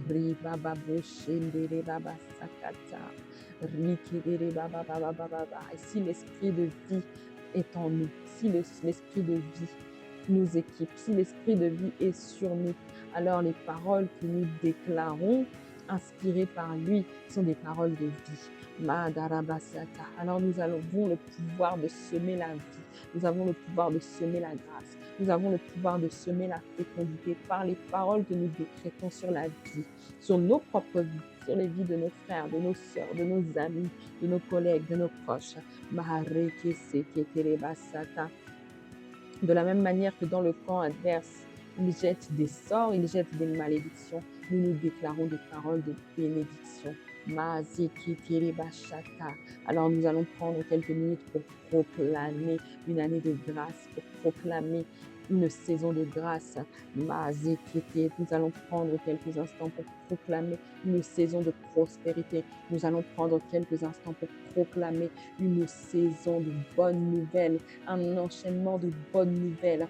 si l'esprit de vie est en nous, si l'esprit de vie nous équipe, si l'esprit de vie est sur nous, alors les paroles que nous déclarons, inspirées par lui, sont des paroles de vie. Alors nous avons le pouvoir de semer la vie, nous avons le pouvoir de semer la grâce, nous avons le pouvoir de semer la fécondité par les paroles que nous décrétons sur la vie, sur nos propres vies, sur les vies de nos frères, de nos sœurs, de nos amis, de nos collègues, de nos proches. De la même manière que dans le camp adverse, il jette des sorts, il jette des malédictions, nous déclarons des paroles de bénédiction. Alors nous allons prendre quelques minutes pour proclamer une année de grâce, pour proclamer une saison de grâce. Nous allons prendre quelques instants pour proclamer une saison de prospérité. Nous allons prendre quelques instants pour proclamer une saison de bonnes nouvelles, un enchaînement de bonnes nouvelles.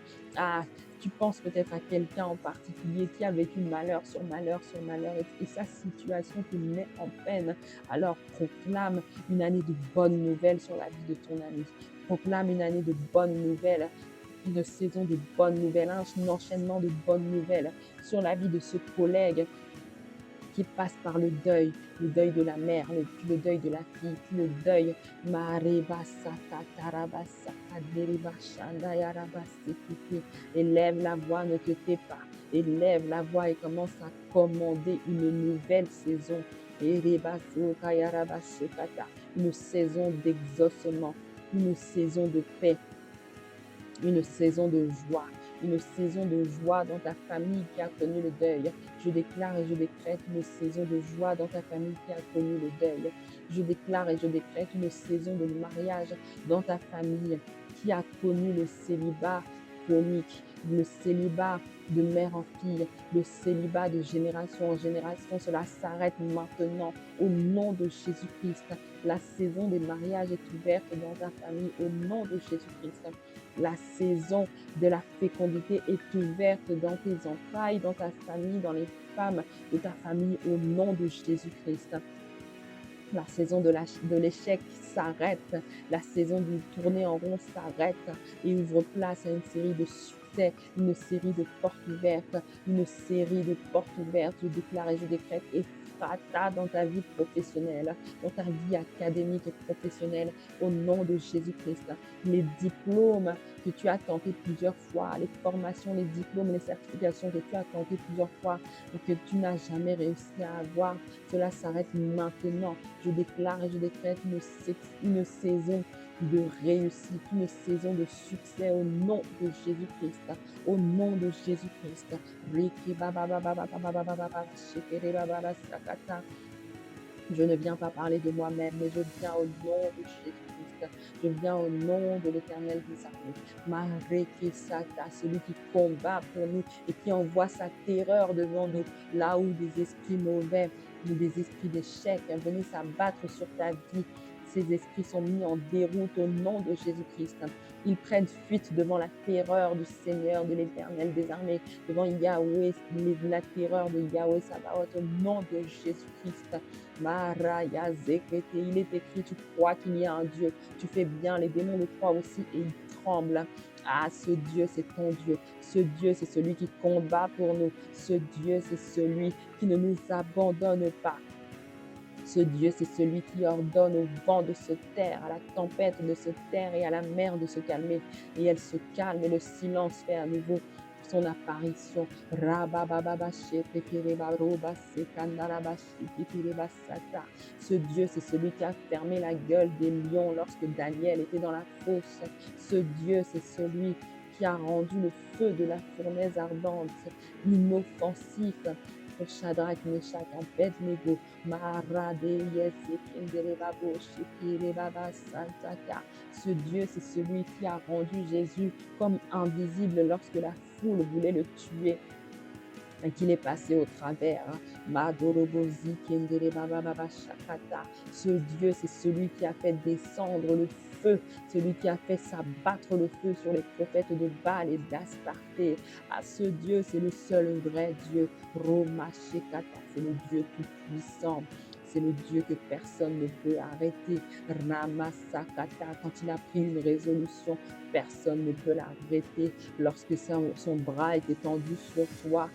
Tu penses peut-être à quelqu'un en particulier qui a vécu malheur sur malheur sur malheur et sa situation te met en peine. Alors proclame une année de bonnes nouvelles sur la vie de ton ami. Proclame une année de bonnes nouvelles, une saison de bonnes nouvelles, un enchaînement de bonnes nouvelles sur la vie de ce collègue qui passe par le deuil de la mère, le deuil de la fille, le deuil. Élève la voix, ne te tais pas. Élève la voix et commence à commander une nouvelle saison. Une saison d'exaucement, une saison de paix, une saison de joie. Une saison de joie dans ta famille qui a connu le deuil. Je déclare et je décrète une saison de joie dans ta famille qui a connu le deuil. Je déclare et je décrète une saison de mariage dans ta famille qui a connu le célibat chronique, le célibat de mère en fille, le célibat de génération en génération. Cela s'arrête maintenant au nom de Jésus-Christ. La saison des mariages est ouverte dans ta famille au nom de Jésus-Christ. La saison de la fécondité est ouverte dans tes entrailles, dans ta famille, dans les femmes de ta famille au nom de Jésus-Christ. La saison de l'échec s'arrête, la saison du tourner en rond s'arrête et ouvre place à une série de succès, une série de portes ouvertes, une série de portes ouvertes. Je déclare et je décrète dans ta vie professionnelle, dans ta vie académique et professionnelle, au nom de Jésus-Christ. Les diplômes que tu as tenté plusieurs fois, les formations, les diplômes, les certifications que tu as tenté plusieurs fois et que tu n'as jamais réussi à avoir, cela s'arrête maintenant. Je déclare et je décrète une saison de réussite, une saison de succès au nom de Jésus-Christ. Au nom de Jésus-Christ. Je ne viens pas parler de moi-même, mais je viens au nom de Jésus-Christ. Je viens au nom de l'Éternel des armées. Celui qui combat pour nous et qui envoie sa terreur devant nous, là où des esprits mauvais, des esprits d'échec venaient s'abattre sur ta vie. ces esprits sont mis en déroute au nom de Jésus-Christ. Ils prennent fuite devant la terreur du Seigneur, de l'Éternel des armées, devant Yahweh, la terreur de Yahweh Sabaoth, au nom de Jésus-Christ. Maraya Zekete, il est écrit, tu crois qu'il y a un Dieu, tu fais bien, les démons le croient aussi et ils tremblent. Ah, ce Dieu, c'est ton Dieu. Ce Dieu, c'est celui qui combat pour nous. Ce Dieu, c'est celui qui ne nous abandonne pas. Ce Dieu, c'est celui qui ordonne au vent de se taire, à la tempête de se taire et à la mer de se calmer. Et elle se calme et le silence fait à nouveau son apparition. Ce Dieu, c'est celui qui a fermé la gueule des lions lorsque Daniel était dans la fosse. Ce Dieu, c'est celui qui a rendu le feu de la fournaise ardente inoffensif pour Shadrach, Meshach, Abednego. Ce Dieu, c'est celui qui a rendu Jésus comme invisible lorsque la foule voulait le tuer et qu'il est passé au travers. Ce Dieu, c'est celui qui a fait descendre le feu, celui qui a fait s'abattre le feu sur les prophètes de Baal et d'Astarté. Ce Dieu, c'est le seul vrai Dieu. C'est le Dieu tout-puissant. C'est le Dieu que personne ne peut arrêter. Ramasakata, quand il a pris une résolution, personne ne peut l'arrêter. Lorsque son bras est étendu sur toi,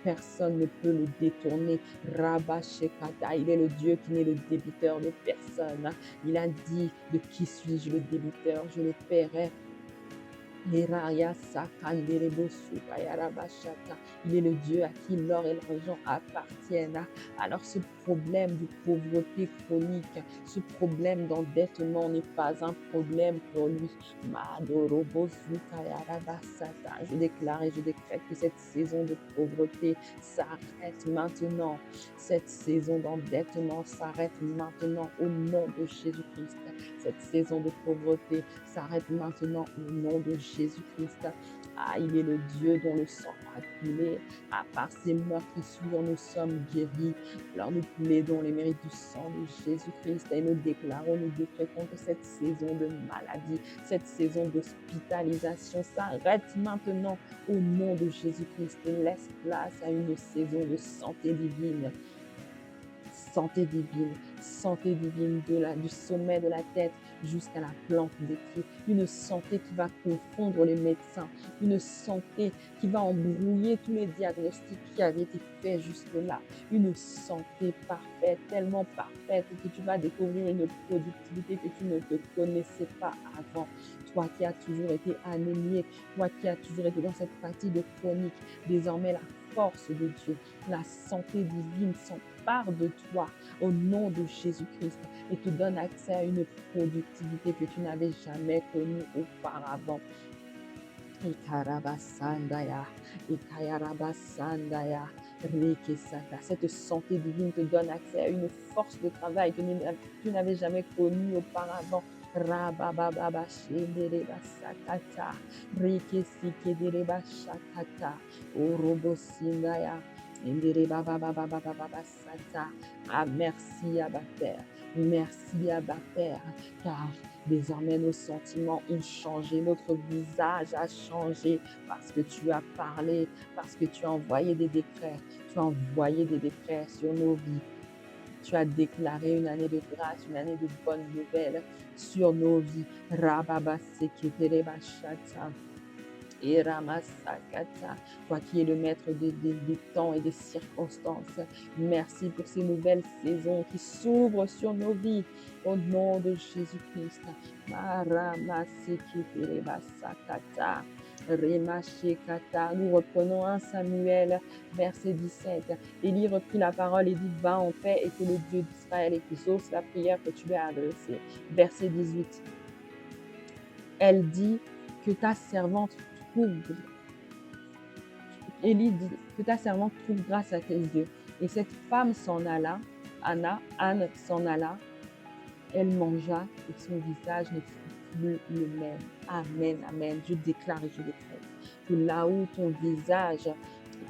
personne ne peut le détourner. Rabashekata, il est le Dieu qui n'est le débiteur de personne. Il a dit, de qui suis-je le débiteur? Je le paierai. Il est le Dieu à qui l'or et l'argent appartiennent. Alors ce problème de pauvreté chronique, ce problème d'endettement n'est pas un problème pour lui. Je déclare et je décrète que cette saison de pauvreté s'arrête maintenant. Cette saison d'endettement s'arrête maintenant au nom de Jésus-Christ. Cette saison de pauvreté s'arrête maintenant au nom de Jésus-Christ. Il est le Dieu dont le sang a coulé. Par ses meurtrissures, nous sommes guéris. Alors nous plaidons les mérites du sang de Jésus-Christ et nous déclarons, nous décrétons que cette saison de maladie, cette saison d'hospitalisation s'arrête maintenant au nom de Jésus-Christ et laisse place à une saison de santé divine. Santé divine du sommet de la tête jusqu'à la plante des pieds. Une santé qui va confondre les médecins. Une santé qui va embrouiller tous les diagnostics qui avaient été faits jusque-là. Une santé parfaite, tellement parfaite que tu vas découvrir une productivité que tu ne te connaissais pas avant. Toi qui as toujours été anémié, toi qui as toujours été dans cette fatigue chronique, désormais la force de Dieu, la santé divine s'empare de toi au nom de Jésus-Christ et te donne accès à une productivité que tu n'avais jamais connue auparavant. Cette santé divine te donne accès à une force de travail que tu n'avais jamais connue auparavant. Merci Abba Père. Merci Abba Père, car désormais nos sentiments ont changé, notre visage a changé parce que tu as parlé, parce que tu as envoyé des décrets. Tu as envoyé des décrets sur nos vies. Tu as déclaré une année de grâce, une année de bonnes nouvelles sur nos vies. Et Ramasakata, toi qui es le maître des temps et des circonstances, merci pour ces nouvelles saisons qui s'ouvrent sur nos vies au nom de Jésus-Christ. Nous reprenons 1 Samuel, verset 17. Élie reprit la parole et dit, va en paix et que le Dieu d'Israël exauce la prière que tu lui as adressée. Verset 18. Elle dit que ta servante Élie dit que ta servante trouve grâce à tes yeux. Et cette femme s'en alla, Anne s'en alla, elle mangea et son visage ne fut plus le même. Amen, amen. Je déclare et je décrète que là où ton visage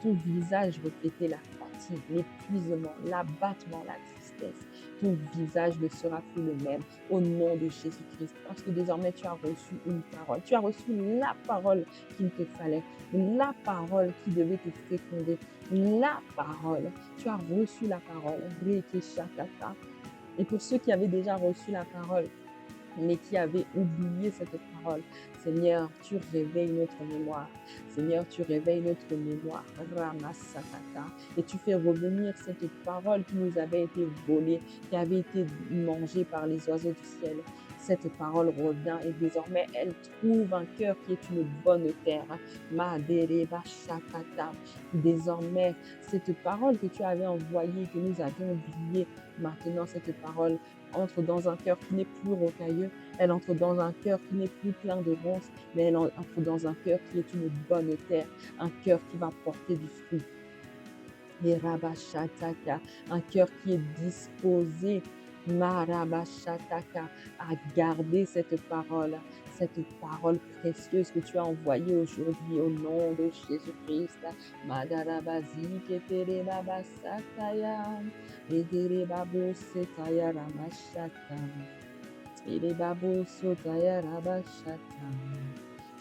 reflétait la fatigue, l'épuisement, l'abattement, la tristesse, ton visage ne sera plus le même au nom de Jésus-Christ. Parce que désormais, tu as reçu une parole. Tu as reçu la parole qu'il te fallait, la parole qui devait te féconder, la parole. Tu as reçu la parole. Rekeshakata. Et pour ceux qui avaient déjà reçu la parole, mais qui avaient oublié cette parole, Seigneur, tu réveilles notre mémoire. Seigneur, tu réveilles notre mémoire. Ramasakata. Et tu fais revenir cette parole qui nous avait été volée, qui avait été mangée par les oiseaux du ciel. Cette parole revient et désormais elle trouve un cœur qui est une bonne terre. Madereba Shakata. Désormais, cette parole que tu avais envoyée, que nous avions oubliée, maintenant cette parole entre dans un cœur qui n'est plus rocailleux, elle entre dans un cœur qui n'est plus plein de ronces, mais elle entre dans un cœur qui est une bonne terre, un cœur qui va porter du fruit. Et Rabashataka, un cœur qui est disposé, Marabashataka, à garder cette parole précieuse que tu as envoyée aujourd'hui au nom de Jésus-Christ. Madarabazi keterebabasataya, ederebabo setaya ramashata, edebabo sotaya rabashata.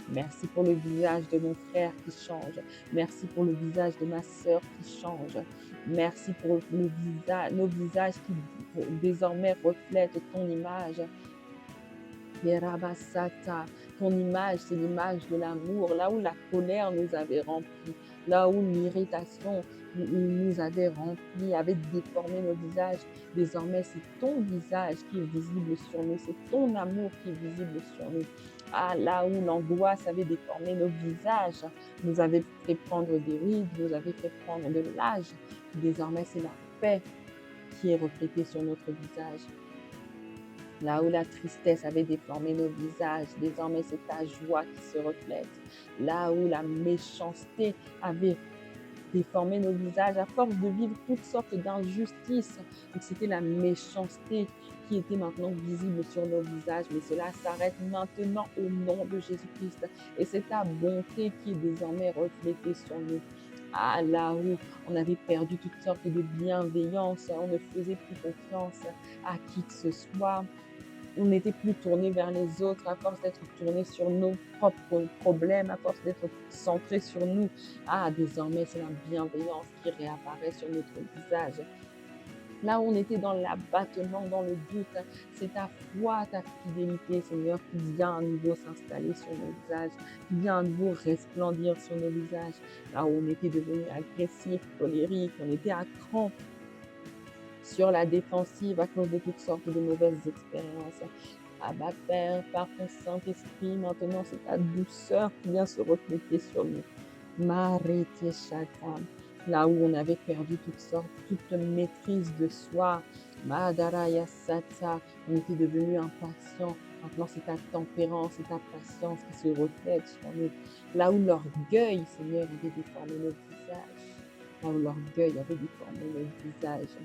Merci pour le visage de mon frère qui change. Merci pour le visage de ma sœur qui change. Merci pour nos visages qui désormais reflètent ton image. Yerabasata, ton image, c'est l'image de l'amour. Là où la colère nous avait remplis, là où l'irritation nous avait remplis, avait déformé nos visages, désormais c'est ton visage qui est visible sur nous, c'est ton amour qui est visible sur nous. Ah, là où l'angoisse avait déformé nos visages, nous avait fait prendre des rides, nous avait fait prendre de l'âge, désormais c'est la paix qui est reflétée sur notre visage. Là où la tristesse avait déformé nos visages, désormais c'est ta joie qui se reflète. Là où la méchanceté avait déformé nos visages à force de vivre toutes sortes d'injustices, donc c'était la méchanceté qui était maintenant visible sur nos visages, mais cela s'arrête maintenant au nom de Jésus-Christ. Et c'est ta bonté qui est désormais reflétée sur nous. Ah, là où on avait perdu toutes sortes de bienveillance, on ne faisait plus confiance à qui que ce soit. On n'était plus tourné vers les autres à force d'être tourné sur nos propres problèmes, à force d'être centré sur nous. Ah, désormais, c'est la bienveillance qui réapparaît sur notre visage. Là où on était dans l'abattement, dans le doute, c'est ta foi, ta fidélité, Seigneur, qui vient à nouveau s'installer sur nos visages, qui vient à nouveau resplendir sur nos visages. Là où on était devenu agressif, colérique, on était à cran, sur la défensive à cause de toutes sortes de mauvaises expériences. Abba Père, par ton Saint-Esprit, maintenant c'est ta douceur qui vient se refléter sur nous. Marete Shata, là où on avait perdu toute maîtrise de soi. Madaraya Sata, on était devenu impatient. Maintenant c'est ta tempérance et ta patience qui se reflètent sur nous. Là où l'orgueil, Seigneur, avait déformé nos visages. Là où l'orgueil avait déformé nos visages.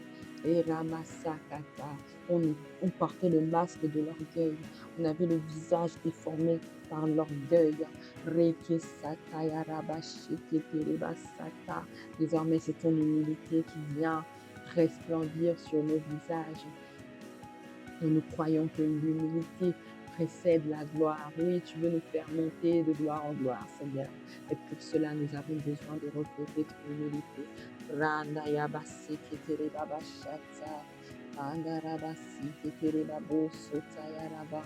Et Ramasakata, on portait le masque de l'orgueil. On avait le visage déformé par l'orgueil. Rekesataya Rabashiketerebasata. Désormais, c'est ton humilité qui vient resplendir sur nos visages. Et nous croyons que l'humilité précède la gloire. Oui, tu veux nous faire monter de gloire en gloire, Seigneur. Et pour cela, nous avons besoin de refléter ton humilité. Randa yabasi ketere baba shata. Randa rabasi ketere babo sota yaraba.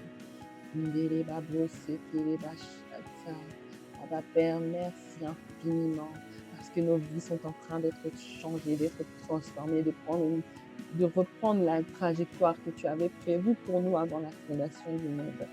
Ndere babo sekere bashata. Abba Père, merci infiniment parce que nos vies sont en train d'être changées, d'être transformées, de reprendre la trajectoire que tu avais prévue pour nous avant la fondation du monde.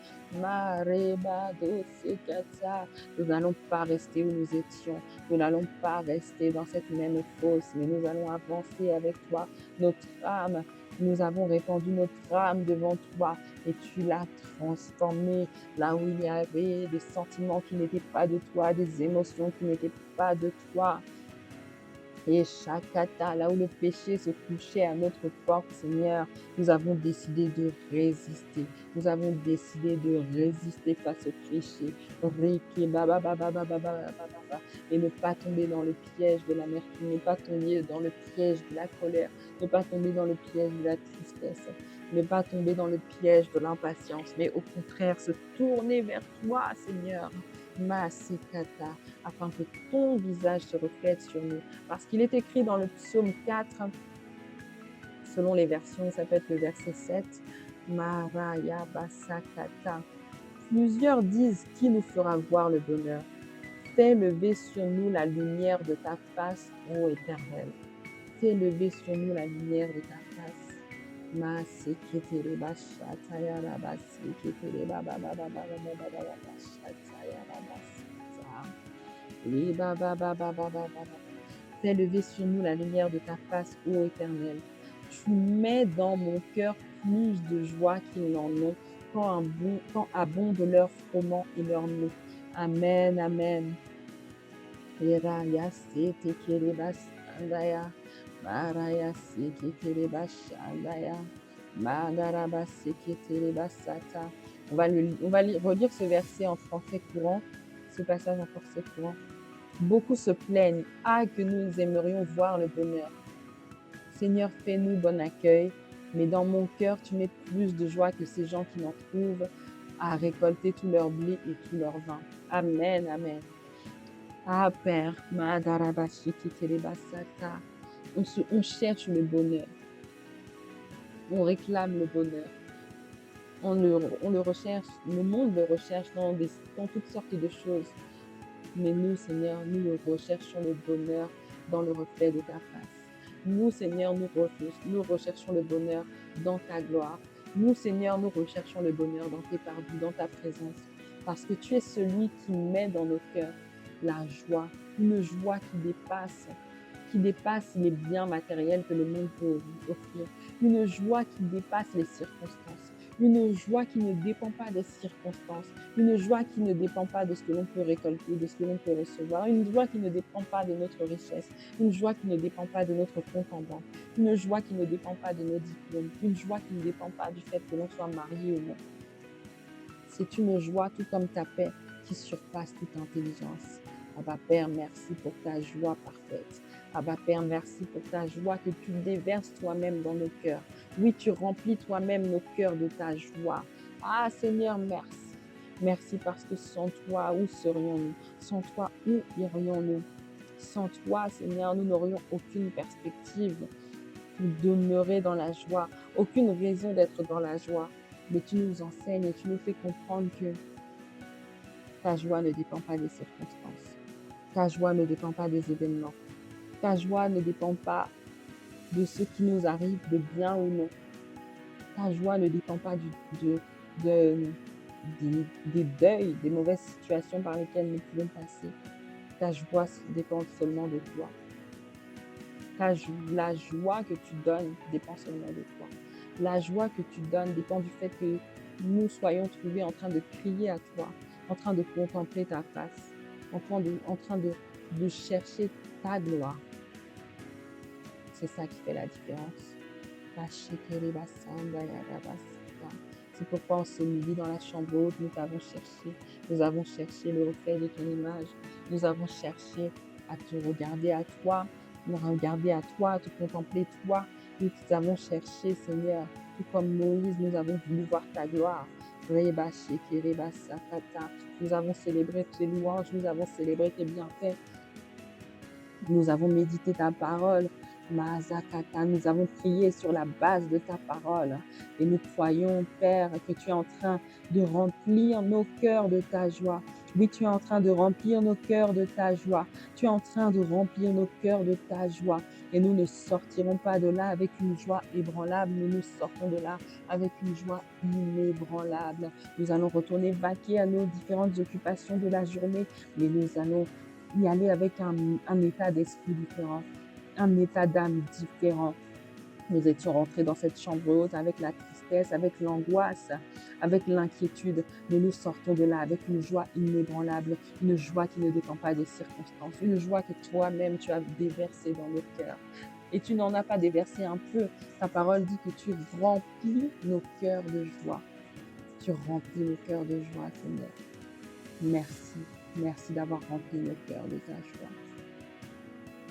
Nous n'allons pas rester où nous étions. Nous n'allons pas rester dans cette même fosse, mais nous allons avancer avec toi. Notre âme, nous avons répandu notre âme devant toi et tu l'as transformée là où il y avait des sentiments qui n'étaient pas de toi, des émotions qui n'étaient pas de toi. Et Shakata, là où le péché se couchait à notre porte, Seigneur, nous avons décidé de résister. Nous avons décidé de résister face au péché. Riki, et ne pas tomber dans le piège de l'amertume, ne pas tomber dans le piège de la colère, ne pas tomber dans le piège de la tristesse, ne pas tomber dans le piège de l'impatience, mais au contraire se tourner vers toi, Seigneur. Masekata, afin que ton visage se reflète sur nous. Parce qu'il est écrit dans le psaume 4, selon les versions, ça peut être le verset 7, Maraya Basakata. Plusieurs disent qui nous fera voir le bonheur. Fais lever sur nous la lumière de ta face, ô Éternel. Fais lever sur nous la lumière de ta face. Masekete bashataya rabasekete Fais lever sur nous la lumière de ta face, ô Éternel. Tu mets dans mon cœur plus de joie qu'ils n'en ont quand abondent leur froment et leur nom. Amen, amen. Eraya sete kerebasandaya, maraya seke kerebashandaya, madaraba seke terebasata. On va relire ce verset en français courant, ce passage en français courant. Beaucoup se plaignent, que nous aimerions voir le bonheur. Seigneur, fais-nous bon accueil, mais dans mon cœur, tu mets plus de joie que ces gens qui n'en trouvent à récolter tout leur blé et tout leur vin. Amen, amen. Père, on cherche le bonheur, on réclame le bonheur, on le recherche, le monde le recherche dans toutes sortes de choses. Mais nous, Seigneur, nous recherchons le bonheur dans le reflet de ta face. Nous, Seigneur, nous recherchons le bonheur dans ta gloire. Nous, Seigneur, nous recherchons le bonheur dans tes pardons, dans ta présence. Parce que tu es celui qui met dans nos cœurs la joie, une joie qui dépasse les biens matériels que le monde peut offrir. Une joie qui dépasse les circonstances. Une joie qui ne dépend pas des circonstances, une joie qui ne dépend pas de ce que l'on peut récolter, de ce que l'on peut recevoir, une joie qui ne dépend pas de notre richesse, une joie qui ne dépend pas de notre compte en banque, une joie qui ne dépend pas de nos diplômes, une joie qui ne dépend pas du fait que l'on soit marié ou non. C'est une joie tout comme ta paix qui surpasse toute intelligence. Abba Père, merci pour ta joie parfaite. Abba Père, merci pour ta joie que tu déverses toi-même dans nos cœurs. Oui, tu remplis toi-même nos cœurs de ta joie. Seigneur, merci. Merci parce que sans toi, où serions-nous? Sans toi, où irions-nous? Sans toi, Seigneur, nous n'aurions aucune perspective pour demeurer dans la joie, aucune raison d'être dans la joie. Mais tu nous enseignes et tu nous fais comprendre que ta joie ne dépend pas des circonstances. Ta joie ne dépend pas des événements. Ta joie ne dépend pas de ce qui nous arrive, de bien ou non. Ta joie ne dépend pas des deuils, des mauvaises situations par lesquelles nous pouvons passer. Ta joie dépend seulement de toi. La joie que tu donnes dépend seulement de toi. La joie que tu donnes dépend du fait que nous soyons trouvés en train de crier à toi, en train de contempler ta face, en train de chercher ta gloire. C'est ça qui fait la différence. C'est pourquoi on se midi dans la chambre haute, nous avons cherché le reflet de ton image, nous avons cherché à te regarder à toi, à te contempler toi. Nous avons cherché, Seigneur, tout comme Moïse, nous avons voulu voir ta gloire. Nous avons célébré tes louanges, nous avons célébré tes bienfaits. Nous avons médité ta parole. Nous avons prié sur la base de ta parole. Et nous croyons, Père, que tu es en train de remplir nos cœurs de ta joie. Oui, tu es en train de remplir nos cœurs de ta joie. Tu es en train de remplir nos cœurs de ta joie. Et nous ne sortirons pas de là avec une joie ébranlable. Nous sortons de là avec une joie inébranlable. Nous allons retourner vaquer à nos différentes occupations de la journée. Mais nous allons y aller avec un état d'esprit différent, un état d'âme différent. Nous étions rentrés dans cette chambre haute avec la tristesse, tristesse, avec l'angoisse, avec l'inquiétude. Nous nous sortons de là avec une joie inébranlable, une joie qui ne dépend pas des circonstances, une joie que toi-même tu as déversée dans nos cœurs. Et tu n'en as pas déversé un peu. Ta parole dit que tu remplis nos cœurs de joie. Tu remplis nos cœurs de joie, Seigneur. Merci. Merci d'avoir rempli nos cœurs de ta joie.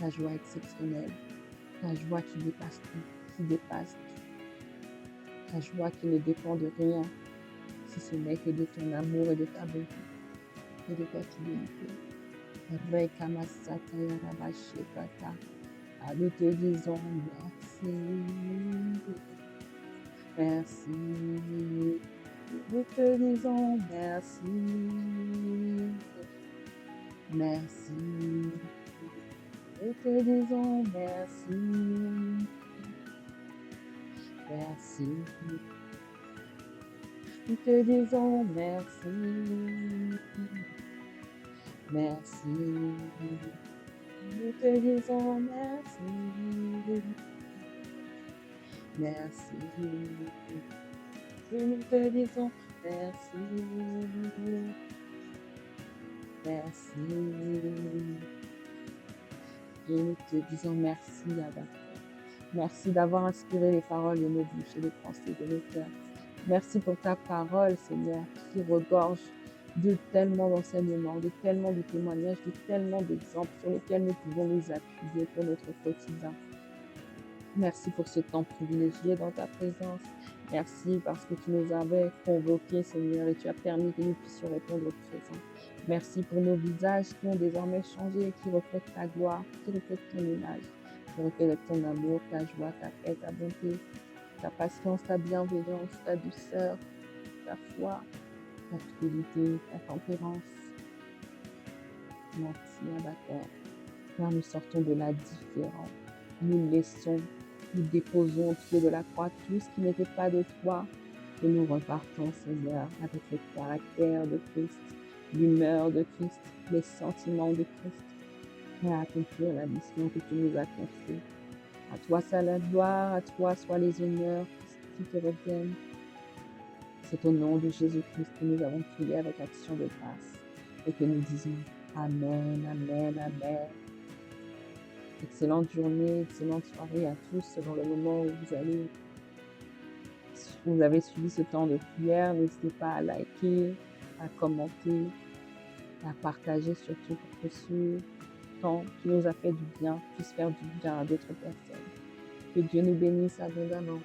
Ta joie exceptionnelle. Ta joie qui dépasse tout, qui dépasse tout. Ta joie qui ne dépend de rien, si ce n'est que de ton amour et de ta bonté et de ta fidélité. Rekamasataya rabashekata. Ah, nous te disons merci. Merci. Nous te disons merci. Merci. Nous te disons merci. Merci. Nous te disons merci. Merci. Nous te disons merci. Merci. Nous te disons merci. Merci. Et nous te disons merci, Abba. Merci d'avoir inspiré les paroles de nos bouches et les pensées de nos cœurs. Merci pour ta parole, Seigneur, qui regorge de tellement d'enseignements, de tellement de témoignages, de tellement d'exemples sur lesquels nous pouvons nous appuyer pour notre quotidien. Merci pour ce temps privilégié dans ta présence. Merci parce que tu nous avais convoqués, Seigneur, et tu as permis que nous puissions répondre au présent. Merci pour nos visages qui ont désormais changé, qui reflètent ta gloire, qui reflètent ton image, qui reflètent ton amour, ta joie, ta paix, ta bonté, ta patience, ta bienveillance, ta douceur, ta foi, ta fidélité, ta tempérance. Merci, Abba Père. Car nous sortons de là différents. Nous laissons, nous déposons au pied de la croix tout ce qui n'était pas de toi. Et nous repartons, Seigneur, avec le caractère de Christ, l'humeur de Christ, les sentiments de Christ, prêts à accomplir la mission que tu nous as confiée. À toi soit la gloire, à toi soient les honneurs qui te reviennent. C'est au nom de Jésus-Christ que nous avons prié avec action de grâce et que nous disons Amen, Amen, Amen. Excellente journée, excellente soirée à tous selon le moment où vous avez suivi ce temps de prière. N'hésitez pas à liker, à commenter, à partager surtout pour que ce temps qui nous a fait du bien puisse faire du bien à d'autres personnes. Que Dieu nous bénisse abondamment.